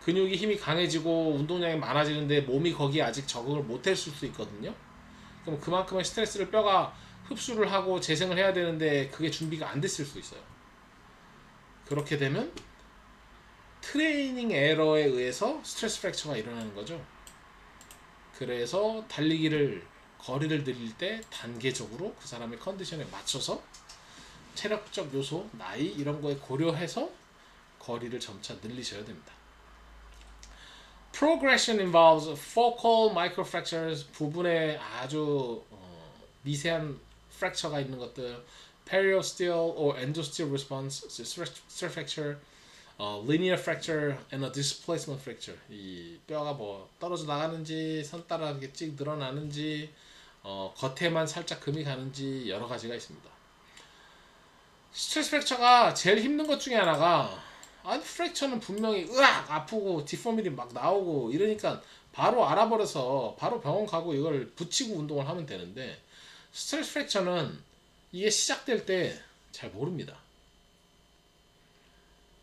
근육이 힘이 강해지고 운동량이 많아지는데 몸이 거기에 아직 적응을 못했을 수 있거든요. 그럼 그만큼의 스트레스를 뼈가 흡수를 하고 재생을 해야 되는데 그게 준비가 안 됐을 수 있어요. 그렇게 되면 트레이닝 에러에 의해서 스트레스 프랙처가 일어나는 거죠. 그래서 거리를 늘릴 때 단계적으로 그 사람의 컨디션에 맞춰서 체력적 요소, 나이 이런 거에 고려해서 거리를 점차 늘리셔야 됩니다. Progression involves focal microfractures, 부분에 아주 미세한 fracture가 있는 것들, periosteal or endosteal response, stress fracture, linear fracture, and a displacement fracture. 이 뼈가 뭐 떨어져 나가는지, 선 따라 이렇게 찍 늘어나는지, 겉에만 살짝 금이 가는지 여러 가지가 있습니다. 스트레스 프랙처가 제일 힘든 것 중에 하나가 프랙처는 분명히 으악 아프고 디포미티 막 나오고 이러니까 바로 알아버려서 바로 병원 가고 이걸 붙이고 운동을 하면 되는데 스트레스 프랙처는 이게 시작될 때 잘 모릅니다.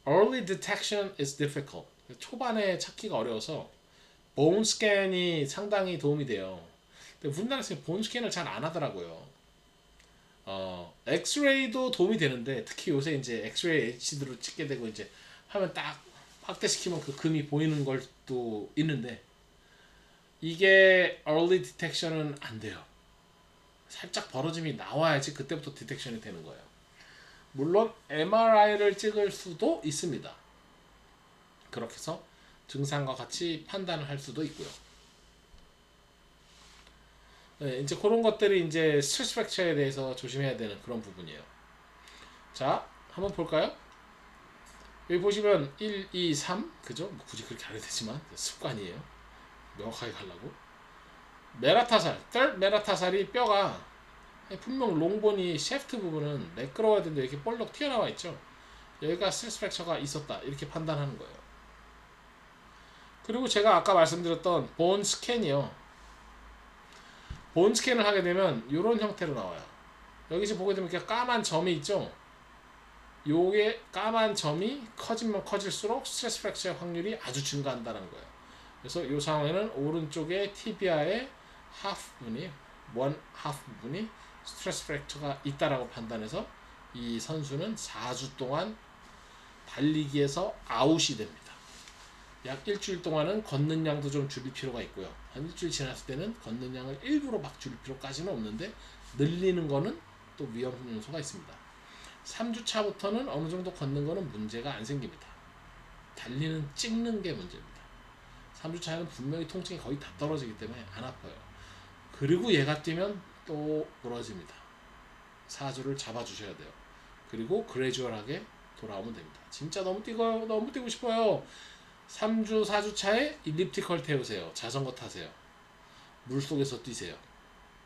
Early detection is difficult. 초반에 찾기가 어려워서 bone scan이 상당히 도움이 돼요. 근데 우리나라에서 bone scan을 잘 안 하더라고요. 엑스레이도 도움이 되는데 특히 요새 이제 엑스레이 HD로 찍게 되고 이제 하면 딱 확대시키면 그 금이 보이는 것도 있는데 이게 early detection은 안 돼요. 살짝 벌어짐이 나와야지 그때부터 디텍션이 되는 거예요. 물론 MRI를 찍을 수도 있습니다. 그렇게 해서 증상과 같이 판단을 할 수도 있고요. 네, 이제 그런 것들이 이제 스트레스 프랙처에 대해서 조심해야 되는 그런 부분이에요. 자, 한번 볼까요? 여기 보시면 1, 2, 3 그죠? 뭐 굳이 그렇게 안 해도 되지만 습관이에요. 명확하게 가려고. 메라타살, third 메라타살이 뼈가 분명 롱본이 셰프트 부분은 매끄러워야 되는데 이렇게 볼록 튀어나와 있죠. 여기가 스트레스 프랙처가 있었다 이렇게 판단하는 거예요. 그리고 제가 아까 말씀드렸던 본 스캔이요. 본 스캔을 하게 되면 이런 형태로 나와요. 여기 지금 보게 되면 이렇게 까만 점이 있죠. 요게 까만 점이 커지면 커질수록 스트레스 프랙처의 확률이 아주 증가한다는 거예요. 그래서 이 상황에는 오른쪽에 티비아의 하프 부분이 스트레스 프랙처가 있다라고 판단해서 이 선수는 4주 동안 달리기에서 아웃이 됩니다. 약 일주일 동안은 걷는 양도 좀 줄일 필요가 있고요. 한 일주일 지났을 때는 걷는 양을 일부러 막 줄일 필요까지는 없는데 늘리는 거는 또 위험 요소가 있습니다. 3주 차부터는 어느 정도 걷는 거는 문제가 안 생깁니다. 달리는 찍는 게 문제입니다. 3주 차에는 분명히 통증이 거의 다 떨어지기 때문에 안 아파요. 그리고 얘가 뛰면 또 부러집니다. 4주를 잡아주셔야 돼요. 그리고 그레주얼하게 돌아오면 됩니다. 진짜 너무 뛰고 싶어요. 3주, 4주 차에 일리프티컬 태우세요. 자전거 타세요. 물속에서 뛰세요.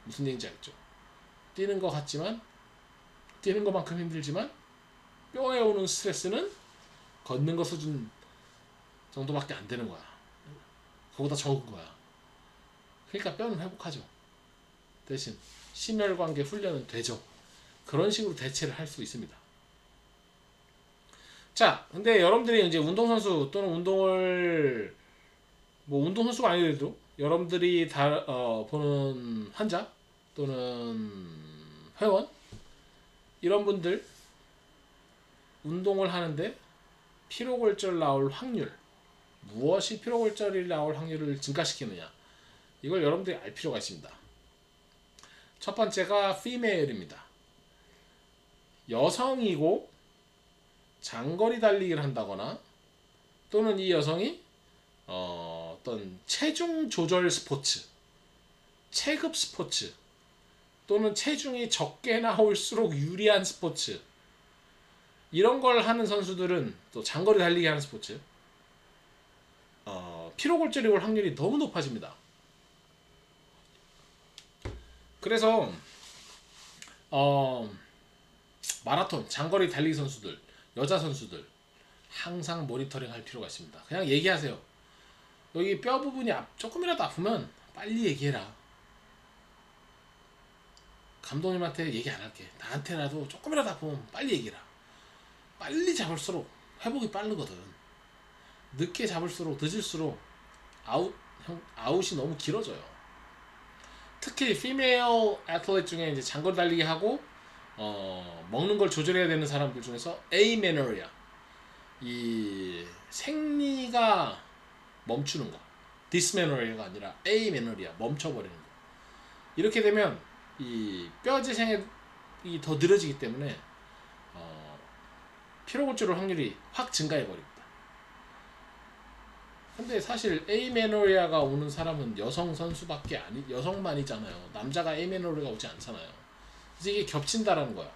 무슨 얘기인지 알죠? 뛰는 것 같지만, 뛰는 것만큼 힘들지만 뼈에 오는 스트레스는 걷는 거 수준 정도밖에 안 되는 거야. 그보다 적은 거야. 그러니까 뼈는 회복하죠. 대신 심혈관계 훈련은 되죠. 그런 식으로 대체를 할 수 있습니다. 자, 근데 여러분들이 이제 운동선수 또는 운동선수가 아니더라도 여러분들이 보는 환자 또는 회원 이런 분들 운동을 하는데 피로골절 나올 확률, 무엇이 피로골절이 나올 확률을 증가시키느냐, 이걸 여러분들이 알 필요가 있습니다. 첫 번째가 female입니다. 여성이고 장거리 달리기를 한다거나 또는 이 여성이 어떤 체중 조절 스포츠, 체급 스포츠 또는 체중이 적게 나올수록 유리한 스포츠, 이런 걸 하는 선수들은, 또 장거리 달리기 하는 스포츠, 피로골절이 올 확률이 너무 높아집니다. 그래서 마라톤, 장거리 달리기 선수들, 여자 선수들 항상 모니터링 할 필요가 있습니다. 그냥 얘기하세요. 여기 뼈 부분이 조금이라도 아프면 빨리 얘기해라. 감독님한테 얘기 안 할게. 나한테라도 조금이라도 아프면 빨리 얘기해라. 빨리 잡을수록 회복이 빠르거든. 늦게 잡을수록, 늦을수록 아웃이 너무 길어져요. 특히 피메일 애틀릿 중에 이제 장거리 달리기 하고 먹는 걸 조절해야 되는 사람들 중에서 에이메노리아, 이 생리가 멈추는 거, 디스메노리아가 아니라 에이메노리아, 멈춰버리는 거. 이렇게 되면 이 뼈 재생이 더 느려지기 때문에 피로골절 확률이 확 증가해 버립니다. 근데 사실 에이메노리아가 오는 사람은 여성 선수밖에 여성만이잖아요. 남자가 에이메노리아가 오지 않잖아요. 그래서 이게 겹친다라는 거야.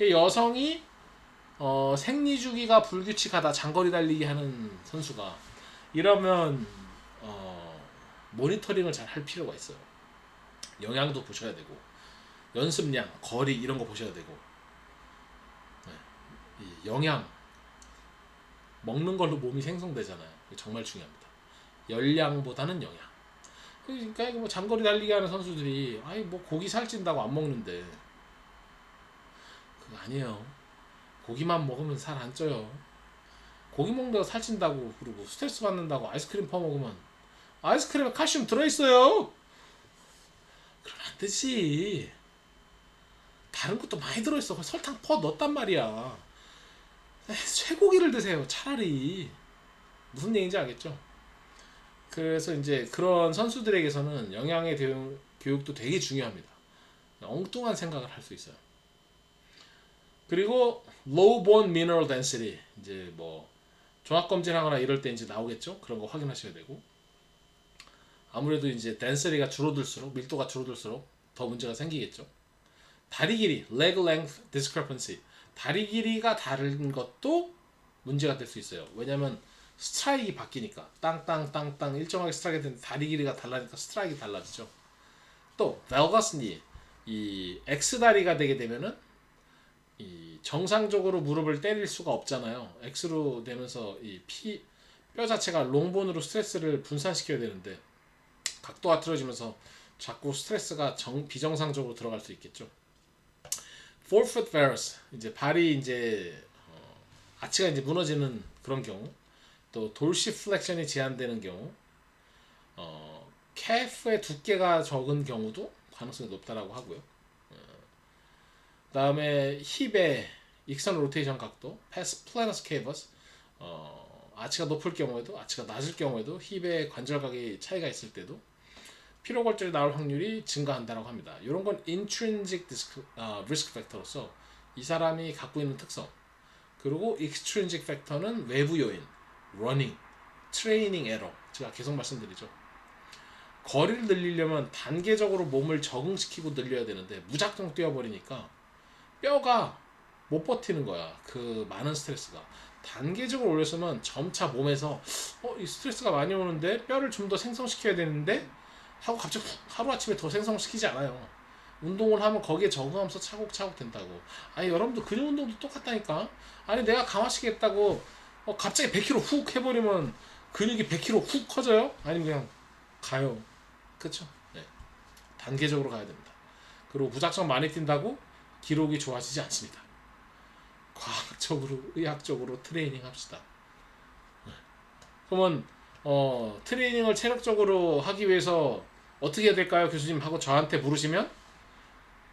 여성이 생리 주기가 불규칙하다, 장거리 달리기 하는 선수가, 이러면 모니터링을 잘 할 필요가 있어요. 영양도 보셔야 되고, 연습량, 거리 이런 거 보셔야 되고, 이 영양, 먹는 걸로 몸이 생성되잖아요. 정말 중요합니다. 열량보다는 영양. 그러니까 뭐 장거리 달리기 하는 선수들이 뭐 고기 살찐다고 안 먹는데, 그거 아니에요. 고기만 먹으면 살 안 쪄요. 고기 먹는다고 살찐다고 그러고 스트레스 받는다고 아이스크림 퍼먹으면 아이스크림에 칼슘 들어있어요. 그러면 안 되지. 다른 것도 많이 들어있어. 설탕 퍼 넣었단 말이야. 쇠고기를 드세요, 차라리. 무슨 얘기인지 알겠죠? 그래서 이제 그런 선수들에게서는 영양의 교육도 되게 중요합니다. 엉뚱한 생각을 할 수 있어요. 그리고 low bone mineral density, 이제 뭐 종합 검진하거나 이럴 때 이제 나오겠죠. 그런 거 확인하셔야 되고, 아무래도 이제 density가 줄어들수록, 밀도가 줄어들수록 더 문제가 생기겠죠. 다리 길이, leg length discrepancy, 다리 길이가 다른 것도 문제가 될 수 있어요. 왜냐면 스트라이크가 바뀌니까 땅땅땅땅 일정하게 스트라이크가 되는데 다리 길이가 달라니까 스트라이크가 달라지죠. 또 valgus knee, 이 X다리가 되게 되면은 이 정상적으로 무릎을 때릴 수가 없잖아요. X로 되면서 이 뼈 자체가 롱본으로 스트레스를 분산시켜야 되는데 각도가 틀어지면서 자꾸 스트레스가 비정상적으로 들어갈 수 있겠죠. forefoot varus, 이제 발이 이제 아치가 이제 무너지는 그런 경우, 또 돌시플렉션이 제한되는 경우, calf의 두께가 적은 경우도 가능성이 높다라고 하고요. 그다음에 힙에 익선 로테이션 각도, 패스 플래너스 케이버스, 아치가 높을 경우에도 아치가 낮을 경우에도 힙의 관절각의 차이가 있을 때도 피로골절이 나올 확률이 증가한다고 합니다. 이런 건 intrinsic risk factor로서 이 사람이 갖고 있는 특성, 그리고 extrinsic factor는 외부 요인, running, training error. 제가 계속 말씀드리죠. 거리를 늘리려면 단계적으로 몸을 적응시키고 늘려야 되는데 무작정 뛰어버리니까 뼈가 못 버티는 거야. 그 많은 스트레스가. 단계적으로 올렸으면 점차 몸에서 이 스트레스가 많이 오는데 뼈를 좀 더 생성시켜야 되는데 하고 갑자기 하루아침에 더 생성시키지 않아요. 운동을 하면 거기에 적응하면서 차곡차곡 된다고. 아니 여러분도 근육 운동도 똑같다니까. 아니 내가 강화시키겠다고 갑자기 100kg 훅 해버리면 근육이 100kg 훅 커져요? 아니면 그냥 가요. 그쵸? 네. 단계적으로 가야 됩니다. 그리고 무작정 많이 뛴다고 기록이 좋아지지 않습니다. 과학적으로 의학적으로 트레이닝 합시다. 네. 그러면 트레이닝을 체력적으로 하기 위해서 어떻게 해야 될까요 교수님 하고 저한테 물으시면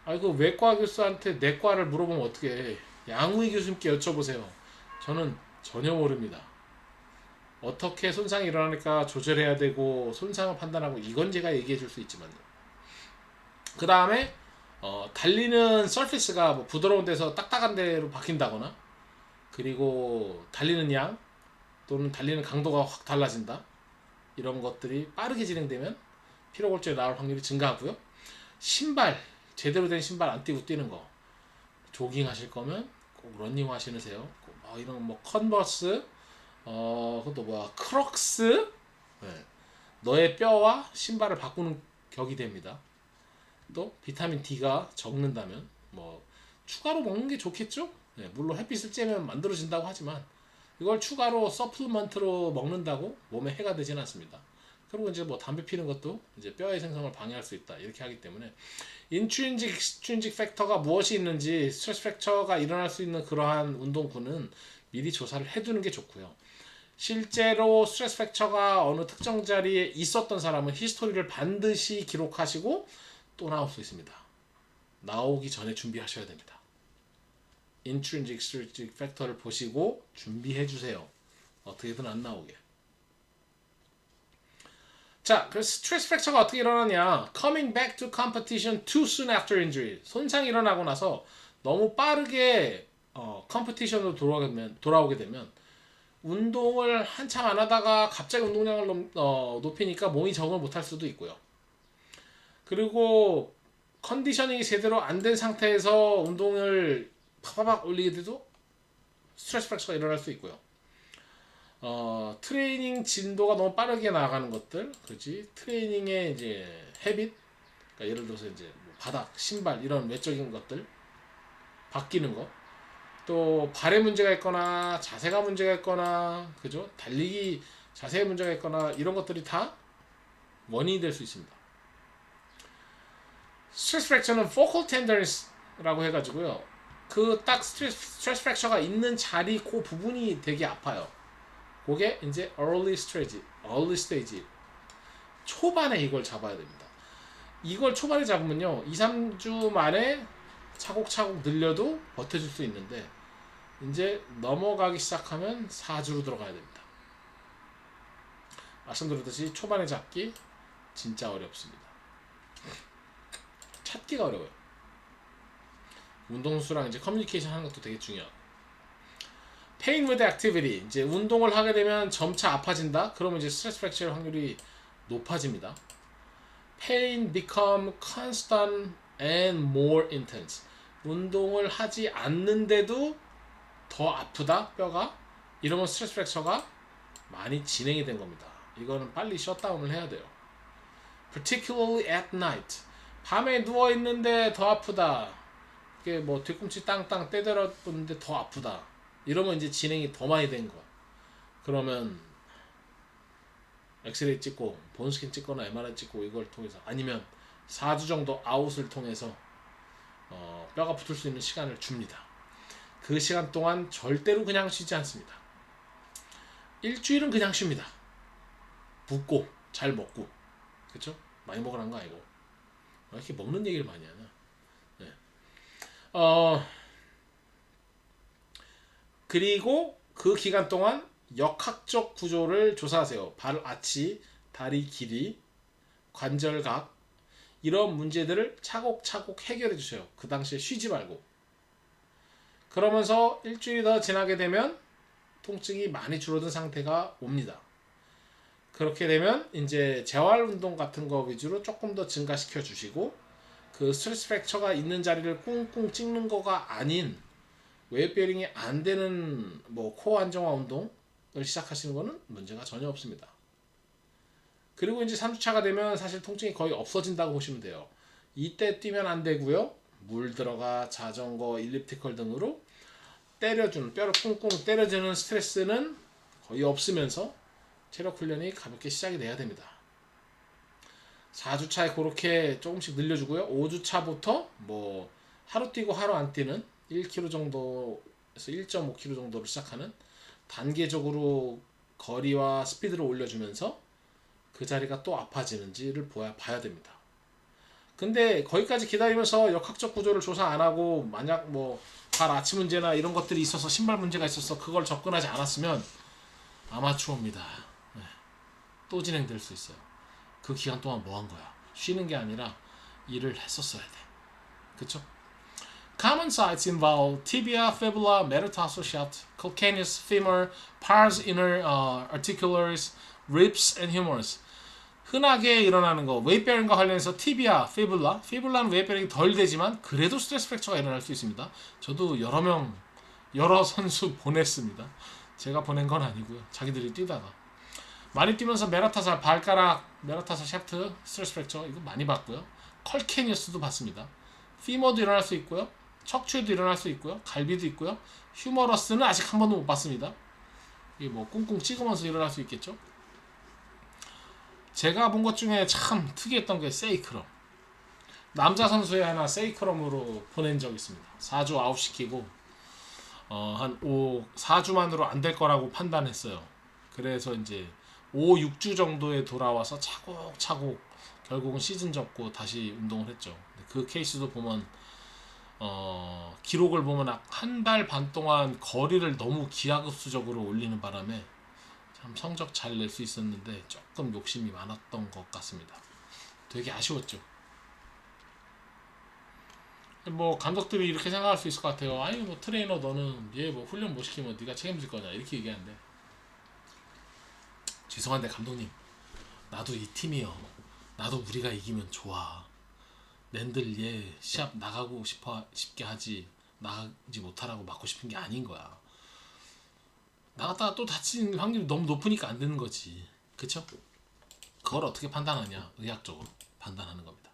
아이고 외과 교수한테 내과를 물어보면 어떻게 해. 양우희 교수님께 여쭤보세요. 저는 전혀 모릅니다. 어떻게 손상이 일어나니까 조절해야 되고 손상을 판단하고 이건 제가 얘기해 줄 수 있지만요. 그 다음에 달리는 서피스가 뭐 부드러운 데서 딱딱한 데로 바뀐다거나 그리고 달리는 양 또는 달리는 강도가 확 달라진다. 이런 것들이 빠르게 진행되면 피로골절이 나올 확률이 증가하고요. 신발 제대로 된 신발 안 띄고 뛰는 거. 조깅 하실 거면 꼭 러닝화 신으세요. 이런 뭐 컨버스 그것도 뭐야 크록스. 네. 너의 뼈와 신발을 바꾸는 격이 됩니다. 또 비타민 D가 적는다면 뭐 추가로 먹는 게 좋겠죠. 네. 물론 햇빛을 쬐면 만들어진다고 하지만 이걸 추가로 서플먼트로 먹는다고 몸에 해가 되진 않습니다. 그리고 이제 뭐 담배 피는 것도 이제 뼈의 생성을 방해할 수 있다 이렇게 하기 때문에 인트린직, 익스트린직 팩터가 무엇이 있는지 스트레스 팩터가 일어날 수 있는 그러한 운동군은 미리 조사를 해두는 게 좋고요. 실제로 스트레스 팩터가 어느 특정 자리에 있었던 사람은 히스토리를 반드시 기록하시고 또 나올 수 있습니다. 나오기 전에 준비하셔야 됩니다. 인트린직, 익스트린직 팩터를 보시고 준비해 주세요. 어떻게든 안 나오게. 자, 그래서 스트레스 프랙처가 어떻게 일어나냐? Coming back to competition too soon after injury. 손상이 일어나고 나서 너무 빠르게 컴피티션으로 돌아오게 되면 운동을 한참 안 하다가 갑자기 운동량을 높이니까 몸이 적응을 못할 수도 있고요. 그리고 컨디셔닝이 제대로 안 된 상태에서 운동을 팍팍 올리게 돼도 스트레스 프랙처가 일어날 수 있고요. 트레이닝 진도가 너무 빠르게 나가는 것들, 그렇지? 트레이닝의 이제 헤빗, 그러니까 예를 들어서 이제 뭐 바닥, 신발 이런 외적인 것들 바뀌는 거, 또 발에 문제가 있거나 자세가 문제가 있거나, 그죠? 달리기 자세에 문제가 있거나 이런 것들이 다 원인이 될 수 있습니다. 스트레스 프랙처는 focal tenderness라고 해가지고요. 그 딱 스트레스 프랙처가 있는 자리 그 부분이 되게 아파요. 그게 이제 early stage 초반에 이걸 잡아야 됩니다. 이걸 초반에 잡으면요 2-3주 만에 차곡차곡 늘려도 버텨줄 수 있는데 이제 넘어가기 시작하면 4주로 들어가야 됩니다. 말씀드렸듯이 초반에 잡기 진짜 어렵습니다. 찾기가 어려워요. 운동수랑 이제 커뮤니케이션 하는 것도 되게 중요하고. Pain with activity. 이제 운동을 하게 되면 점차 아파진다. 그러면 이제 스트레스 프랙처 확률이 높아집니다. Pain become constant and more intense. 운동을 하지 않는데도 더 아프다 뼈가. 이러면 스트레스 프랙처가 많이 진행이 된 겁니다. 이거는 빨리 셧다운을 해야 돼요. Particularly at night. 밤에 누워 있는데 더 아프다. 이게 뭐 뒤꿈치 땅땅 때려봤는데 더 아프다. 이러면 이제 진행이 더 많이 된 거. 그러면 엑스레이 찍고 본스캔 찍거나 MRI 찍고 이걸 통해서 아니면 4주 정도 아웃을 통해서 뼈가 붙을 수 있는 시간을 줍니다. 그 시간 동안 절대로 그냥 쉬지 않습니다. 일주일은 그냥 쉽니다. 붓고 잘 먹고 그쵸? 많이 먹으라는 거 아니고 왜 이렇게 먹는 얘기를 많이 하냐. 네. 그리고 그 기간 동안 역학적 구조를 조사하세요. 발 아치, 다리 길이, 관절각 이런 문제들을 차곡차곡 해결해 주세요. 그 당시에 쉬지 말고. 그러면서 일주일이 더 지나게 되면 통증이 많이 줄어든 상태가 옵니다. 그렇게 되면 이제 재활 운동 같은 거 위주로 조금 더 증가시켜 주시고 그 스트레스 프랙처가 있는 자리를 꿍꿍 찍는 거가 아닌 웨이트 베어링이 안 되는 뭐 코어 안정화 운동을 시작하시는 거는 문제가 전혀 없습니다. 그리고 이제 3주차가 되면 사실 통증이 거의 없어진다고 보시면 돼요. 이때 뛰면 안 되고요. 물 들어가 자전거, 일리프티컬 등으로 때려주는 뼈를 꽁꽁 때려주는 스트레스는 거의 없으면서 체력 훈련이 가볍게 시작이 돼야 됩니다. 4주차에 그렇게 조금씩 늘려주고요. 5주차부터 뭐 하루 뛰고 하루 안 뛰는 1km 정도에서 1.5km 정도로 시작하는 단계적으로 거리와 스피드를 올려주면서 그 자리가 또 아파지는지를 봐야 됩니다. 근데 거기까지 기다리면서 역학적 구조를 조사 안 하고 만약 뭐 발 아치 문제나 이런 것들이 있어서 신발 문제가 있어서 그걸 접근하지 않았으면 아마추어입니다. 네. 또 진행될 수 있어요. 그 기간 동안 뭐 한 거야? 쉬는 게 아니라 일을 했었어야 돼. 그쵸? Common sites involve tibia, fibula, metatarsal shaft, calcaneus, femur, pars inner articulars, ribs, and humerus. 흔하게 일어나는 거 웨이트베어링과 관련해서 티비아, 피블라는 웨이트베어링이 덜 되지만 그래도 스트레스 프랙처가 일어날 수 있습니다. 저도 여러 선수 보냈습니다. 제가 보낸 건 아니고요. 자기들이 뛰다가 많이 뛰면서 메타타살 발가락, 메타타살 샤프트 스트레스 프랙처 이거 많이 봤고요. 컬케니어스도 봤습니다. 피머도 일어날 수 있고요. 척추에도 일어날 수 있고요. 갈비도 있고요. 휴머러스는 아직 한 번도 못 봤습니다. 이게 뭐 꿍꿍 찍으면서 일어날 수 있겠죠. 제가 본 것 중에 참 특이했던 게 세이크럼. 남자 선수에 하나 세이크럼으로 보낸 적이 있습니다. 4주 아웃시키고 한 4주만으로 안 될 거라고 판단했어요. 그래서 이제 5, 6주 정도에 돌아와서 차곡차곡 결국은 시즌 접고 다시 운동을 했죠. 그 케이스도 보면 기록을 보면 한 달 반 동안 거리를 너무 기하급수적으로 올리는 바람에 참 성적 잘 낼 수 있었는데 조금 욕심이 많았던 것 같습니다. 되게 아쉬웠죠. 뭐 감독들이 이렇게 생각할 수 있을 것 같아요. 아니 뭐 트레이너 너는 얘 뭐 훈련 못 시키면 네가 책임질 거냐 이렇게 얘기하는데 죄송한데 감독님 나도 이 팀이요. 나도 우리가 이기면 좋아. 낸들 얘 시합 나가고 싶게 하지 나가지 못하라고 막고 싶은 게 아닌 거야. 나갔다가 또 다친 확률이 너무 높으니까 안 되는 거지. 그쵸? 그걸 어떻게 판단하냐? 의학적으로 판단하는 겁니다.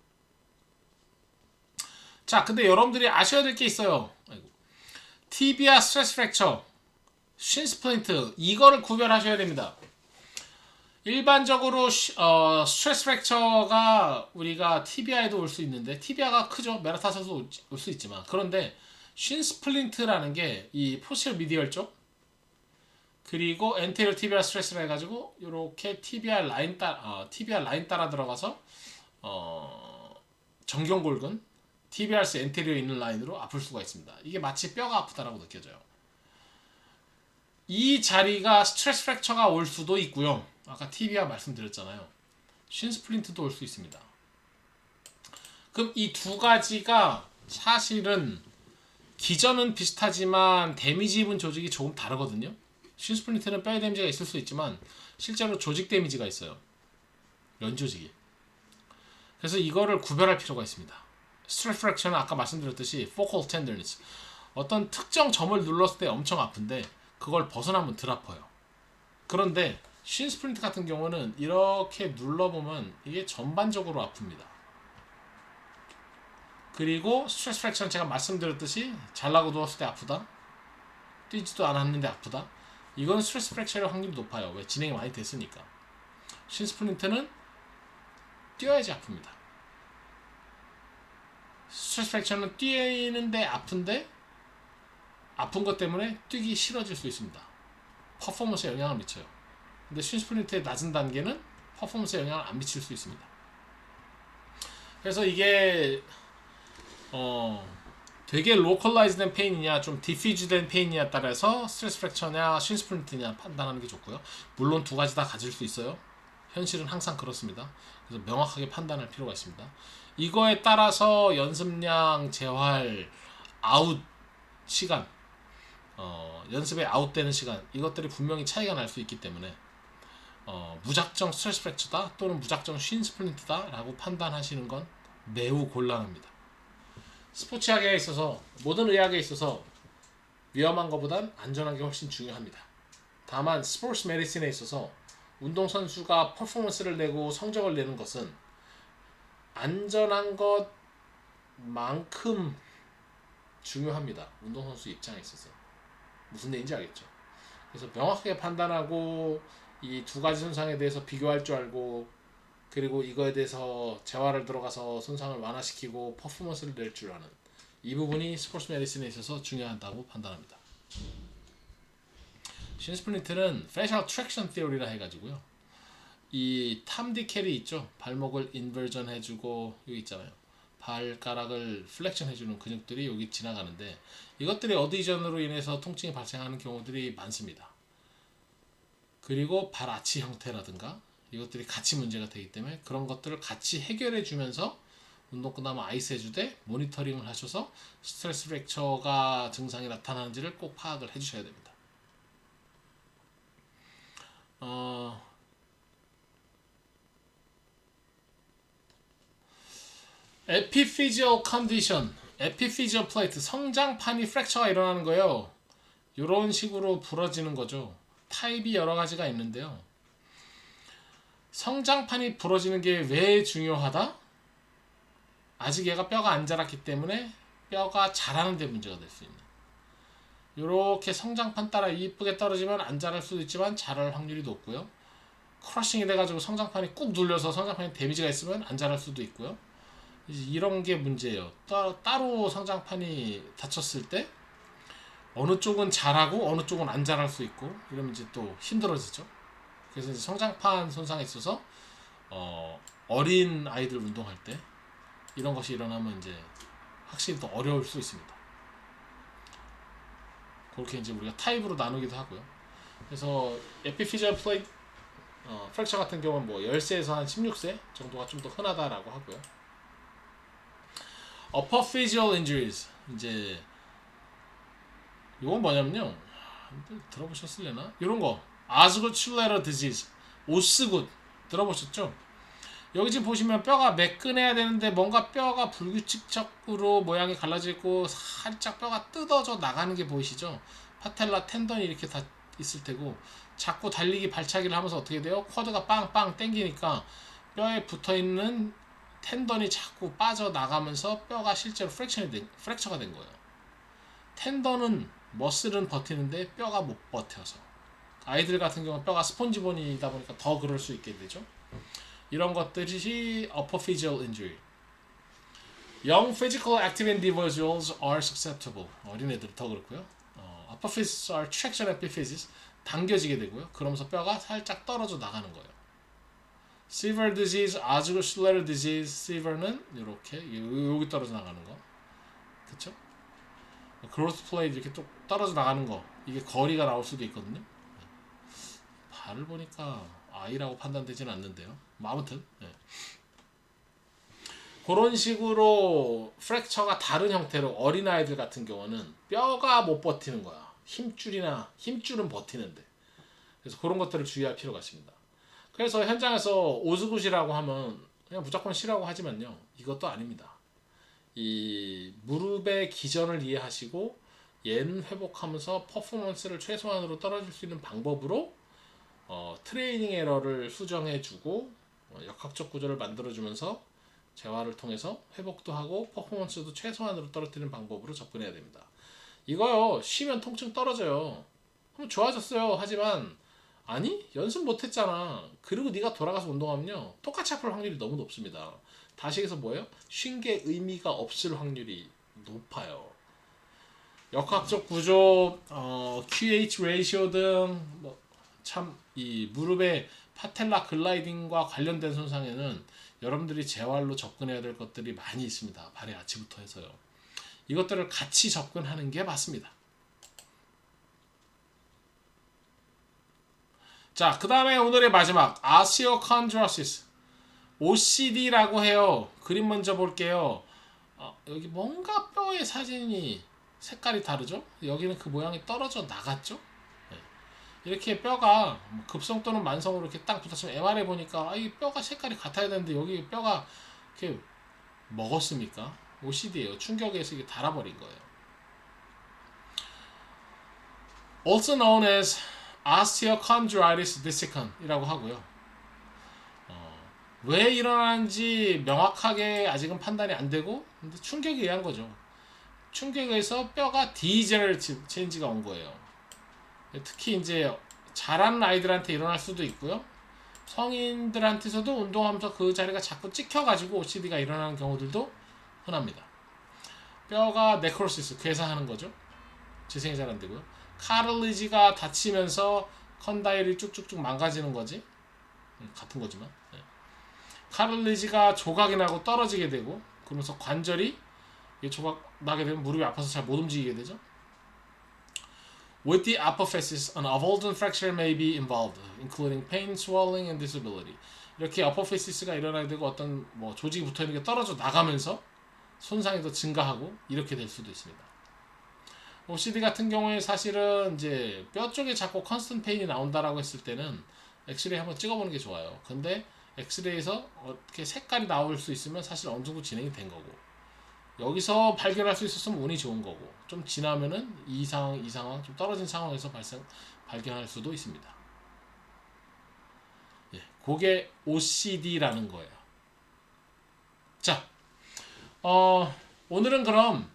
자, 근데 여러분들이 아셔야 될 게 있어요. 티비아 스트레스 프랙처, 신 스플린트 이거를 구별하셔야 됩니다. 일반적으로 스트레스 프랙처가 우리가 티비아에도 올 수 있는데 티비아가 크죠. 메타타설도 올 수 있지만 그런데 신 스플린트라는 게 이 포스처 미디얼 쪽 그리고 엔테리어 티비아 스트레스를 해가지고 이렇게 티비아 라인 따라 들어가서 정경골근 TBRS 엔테리어 있는 라인으로 아플 수가 있습니다. 이게 마치 뼈가 아프다라고 느껴져요. 이 자리가 스트레스 프랙처가 올 수도 있고요. 아까 티비아 말씀드렸잖아요. 신 스플린트도 올 수 있습니다. 그럼 이 두 가지가 사실은 기전은 비슷하지만 데미지 입은 조직이 조금 다르거든요. 신 스플린트는 뼈에 데미지가 있을 수 있지만 실제로 조직 데미지가 있어요. 면 조직이. 그래서 이거를 구별할 필요가 있습니다. 스트레스 프랙처는 아까 말씀드렸듯이 focal tenderness 어떤 특정 점을 눌렀을 때 엄청 아픈데 그걸 벗어나면 덜 아파요. 그런데 신 스플린트 같은 경우는 이렇게 눌러보면 이게 전반적으로 아픕니다. 그리고 스트레스 프랙처는 제가 말씀드렸듯이 잘라고 누웠을 때 아프다. 뛰지도 않았는데 아프다. 이건 스트레스 프랙처의 확률이 높아요. 왜? 진행이 많이 됐으니까. 신 스플린트는 뛰어야지 아픕니다. 스트레스 프랙처는 뛰는데 아픈데 아픈 것 때문에 뛰기 싫어질 수 있습니다. 퍼포먼스에 영향을 미쳐요. 근데 신 스플린트의 낮은 단계는 퍼포먼스에 영향을 안 미칠 수 있습니다. 그래서 이게 되게 로컬라이즈된 페인이냐 좀 디퓨즈된 페인이냐에 따라서 스트레스 프랙처냐 신스플린트냐 판단하는 게 좋고요. 물론 두 가지 다 가질 수 있어요. 현실은 항상 그렇습니다. 그래서 명확하게 판단할 필요가 있습니다. 이거에 따라서 연습량, 재활, 아웃 시간, 연습에 아웃되는 시간 이것들이 분명히 차이가 날 수 있기 때문에 무작정 스트레스 프랙처다 또는 무작정 신스플린트다 라고 판단하시는 건 매우 곤란합니다. 스포츠학에 있어서 모든 의학에 있어서 위험한 것보단 안전한 게 훨씬 중요합니다. 다만 스포츠 메디신에 있어서 운동선수가 퍼포먼스를 내고 성적을 내는 것은 안전한 것만큼 중요합니다. 운동선수 입장에 있어서 무슨 얘기인지 알겠죠? 그래서 명확하게 판단하고 이 두 가지 손상에 대해서 비교할 줄 알고 그리고 이거에 대해서 재활을 들어가서 손상을 완화시키고 퍼포먼스를 낼 줄 아는 이 부분이 스포츠 메디슨에 있어서 중요하다고 판단합니다. 신스플린트는 facial traction theory라 해가지고요. 이 탐디 캐리 있죠? 발목을 인버전 해주고 여기 있잖아요. 발가락을 플렉션 해주는 근육들이 여기 지나가는데 이것들이 어디전으로 인해서 통증이 발생하는 경우들이 많습니다. 그리고 발 아치 형태라든가 이것들이 같이 문제가 되기 때문에 그런 것들을 같이 해결해 주면서 운동 끝나면 아이스 해주되 모니터링을 하셔서 스트레스 프랙처가 증상이 나타나는지를 꼭 파악을 해주셔야 됩니다. 에피피지얼 컨디션, 에피피지얼 플레이트, 성장판이 프랙처가 일어나는 거예요. 이런 식으로 부러지는 거죠. 타입이 여러 가지가 있는데요. 성장판이 부러지는 게 왜 중요하다? 아직 얘가 뼈가 안 자랐기 때문에 뼈가 자라는 데 문제가 될 수 있는 이렇게 성장판 따라 이쁘게 떨어지면 안 자랄 수도 있지만 자랄 확률이 높고요. 크러싱이 돼가지고 성장판이 꾹 눌려서 성장판에 데미지가 있으면 안 자랄 수도 있고요. 이런 게 문제예요. 따로 성장판이 다쳤을 때 어느 쪽은 자라고 어느 쪽은 안 자랄 수 있고 이러면 이제 또 힘들어지죠. 그래서 이제 성장판 손상에 있어서 어린 아이들 운동할 때 이런 것이 일어나면 이제 확실히 더 어려울 수 있습니다. 그렇게 이제 우리가 타입으로 나누기도 하고요. 그래서 에피피지얼 플레이트 프랙처 같은 경우는 뭐 10세에서 한 16세 정도가 좀 더 흔하다라고 하고요. upper physical injuries 이제 이건 뭐냐면요. 들어보셨을래나? 이런 거 아스구출레러 디지즈 오스굿 들어보셨죠? 여기 지금 보시면 뼈가 매끈해야 되는데 뭔가 뼈가 불규칙적으로 모양이 갈라져 있고 살짝 뼈가 뜯어져 나가는 게 보이시죠? 파텔라 텐던이 이렇게 다 있을 테고 자꾸 달리기 발차기를 하면서 어떻게 돼요? 쿼드가 빵빵 땡기니까 뼈에 붙어있는 텐던이 자꾸 빠져나가면서 뼈가 실제로 프랙처가 된 거예요. 텐던은 머슬은 버티는데 뼈가 못 버텨서 아이들 같은 경우는 뼈가 스폰지본이다 보니까 더 그럴 수 있게 되죠. 이런 것들이 upper physical injury. Young physical active individuals are susceptible. 어린애들 더 그렇고요. upper physics are traction epiphysis. 당겨지게 되고요. 그러면서 뼈가 살짝 떨어져 나가는 거예요. Severe disease, articular disease, severe는 이렇게 여기 떨어져 나가는 거, 그렇죠? Growth plate 이렇게 또 떨어져 나가는 거, 이게 거리가 나올 수도 있거든요. 발을 보니까 아이라고 판단되지는 않는데요. 뭐 아무튼 그런 식으로 프랙처가 다른 형태로 어린 아이들 같은 경우는 뼈가 못 버티는 거야. 힘줄은 버티는데. 그래서 그런 것들을 주의할 필요가 있습니다. 그래서 현장에서 오스굿이라고 하면 그냥 무조건 C라고 하지만요. 이것도 아닙니다. 이 무릎의 기전을 이해하시고 얘는 회복하면서 퍼포먼스를 최소한으로 떨어질 수 있는 방법으로 트레이닝 에러를 수정해주고 역학적 구조를 만들어주면서 재활을 통해서 회복도 하고 퍼포먼스도 최소한으로 떨어뜨리는 방법으로 접근해야 됩니다. 이거요, 쉬면 통증 떨어져요. 그럼 좋아졌어요. 하지만 아니? 연습 못했잖아. 그리고 네가 돌아가서 운동하면요 똑같이 아플 확률이 너무 높습니다. 다시 해서 뭐예요? 쉰 게 의미가 없을 확률이 높아요. 역학적 구조, QH 레이시오 등 참 이 무릎의 파텔라 글라이딩과 관련된 손상에는 여러분들이 재활로 접근해야 될 것들이 많이 있습니다. 발의 아치부터 해서요. 이것들을 같이 접근하는 게 맞습니다. 자, 그 다음에 오늘의 마지막 osteochondrosis OCD라고 해요. 그림 먼저 볼게요. 여기 뭔가 뼈의 사진이 색깔이 다르죠? 여기는 그 모양이 떨어져 나갔죠? 네. 이렇게 뼈가 급성 또는 만성으로 이렇게 딱 붙었으면 MRI 보니까 이 뼈가 색깔이 같아야 되는데 여기 뼈가 이렇게 먹었습니까? OCD예요. 충격에서 이게 달아버린 거예요. Also known as osteochondritis dissecans 이라고 하고요. 왜 일어나는지 명확하게 아직은 판단이 안 되고, 근데 충격에 의한 거죠. 충격에 의해서 뼈가 디제너레이티브 체인지가 온 거예요. 특히 이제 자라는 아이들한테 일어날 수도 있고요. 성인들한테서도 운동하면서 그 자리가 자꾸 찍혀가지고 OCD가 일어나는 경우들도 흔합니다. 뼈가 네크로시스, 괴사하는 거죠. 재생이 잘 안 되고요. 카를리지가 다치면서 컨다일이 쭉쭉쭉 망가지는 거지. 같은 거지만. 네. 카를리지가 조각이 나고 떨어지게 되고, 그러면서 관절이 조각 나게 되면 무릎이 아파서 잘 못 움직이게 되죠. With the apophysis, an avulsion fracture may be involved, including pain, swelling, and disability. 이렇게 아포피시스가 일어나게 되고 어떤 조직이 붙어 있는 게 떨어져 나가면서 손상이 더 증가하고 이렇게 될 수도 있습니다. OCD 같은 경우에 사실은 이제 뼈 쪽에 자꾸 컨스턴트 페인이 나온다라고 했을 때는 엑스레이 한번 찍어보는 게 좋아요. 근데 엑스레이에서 어떻게 색깔이 나올 수 있으면 사실 어느 정도 진행이 된 거고, 여기서 발견할 수 있었으면 운이 좋은 거고, 좀 지나면은 이 상황 좀 떨어진 상황에서 발견할 수도 있습니다. 예, 그게 OCD라는 거예요. 자, 오늘은 그럼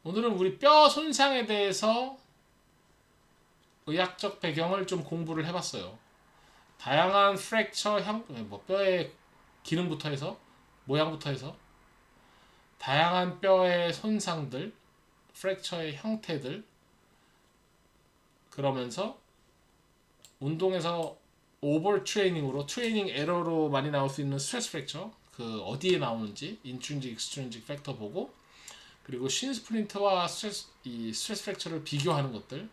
오늘은 우리 뼈 손상에 대해서 의학적 배경을 좀 공부를 해봤어요. 다양한 프랙처 뼈의 기능부터 해서 모양부터 해서 다양한 뼈의 손상들, 프랙처의 형태들, 그러면서 운동에서 오버 트레이닝으로 트레이닝 에러로 많이 나올 수 있는 스트레스 프랙처, 그 어디에 나오는지 인트린직, 익스트린직 팩터 보고, 그리고 신 스플린트와 스트레스 프랙처를 비교하는 것들,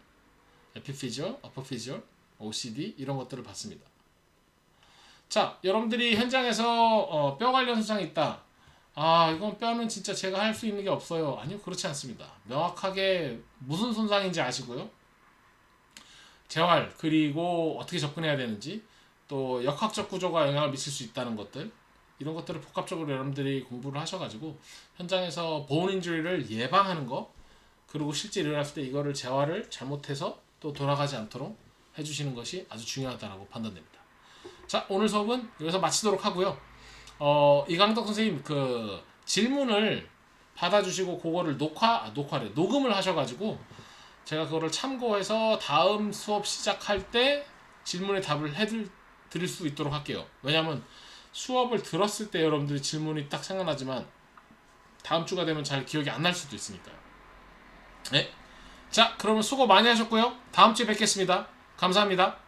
에피피지얼, 어퍼피지얼, OCD 이런 것들을 봤습니다. 자, 여러분들이 현장에서 뼈 관련 손상이 있다. 이건 뼈는 진짜 제가 할 수 있는 게 없어요. 아니요, 그렇지 않습니다. 명확하게 무슨 손상인지 아시고요. 재활, 그리고 어떻게 접근해야 되는지, 또 역학적 구조가 영향을 미칠 수 있다는 것들, 이런 것들을 복합적으로 여러분들이 공부를 하셔가지고 현장에서 본 인주리를 예방하는 거, 그리고 실제 일어났을 때 이거를 재활을 잘못해서 또 돌아가지 않도록 해주시는 것이 아주 중요하다고 판단됩니다. 자, 오늘 수업은 여기서 마치도록 하고요. 이강덕 선생님 그 질문을 받아주시고 그거를 녹음을 하셔가지고 제가 그거를 참고해서 다음 수업 시작할 때 질문에 답을 해드릴 수 있도록 할게요. 왜냐면 수업을 들었을 때 여러분들이 질문이 딱 생각나지만 다음 주가 되면 잘 기억이 안 날 수도 있으니까요. 네. 자, 그러면 수고 많이 하셨고요. 다음 주에 뵙겠습니다. 감사합니다.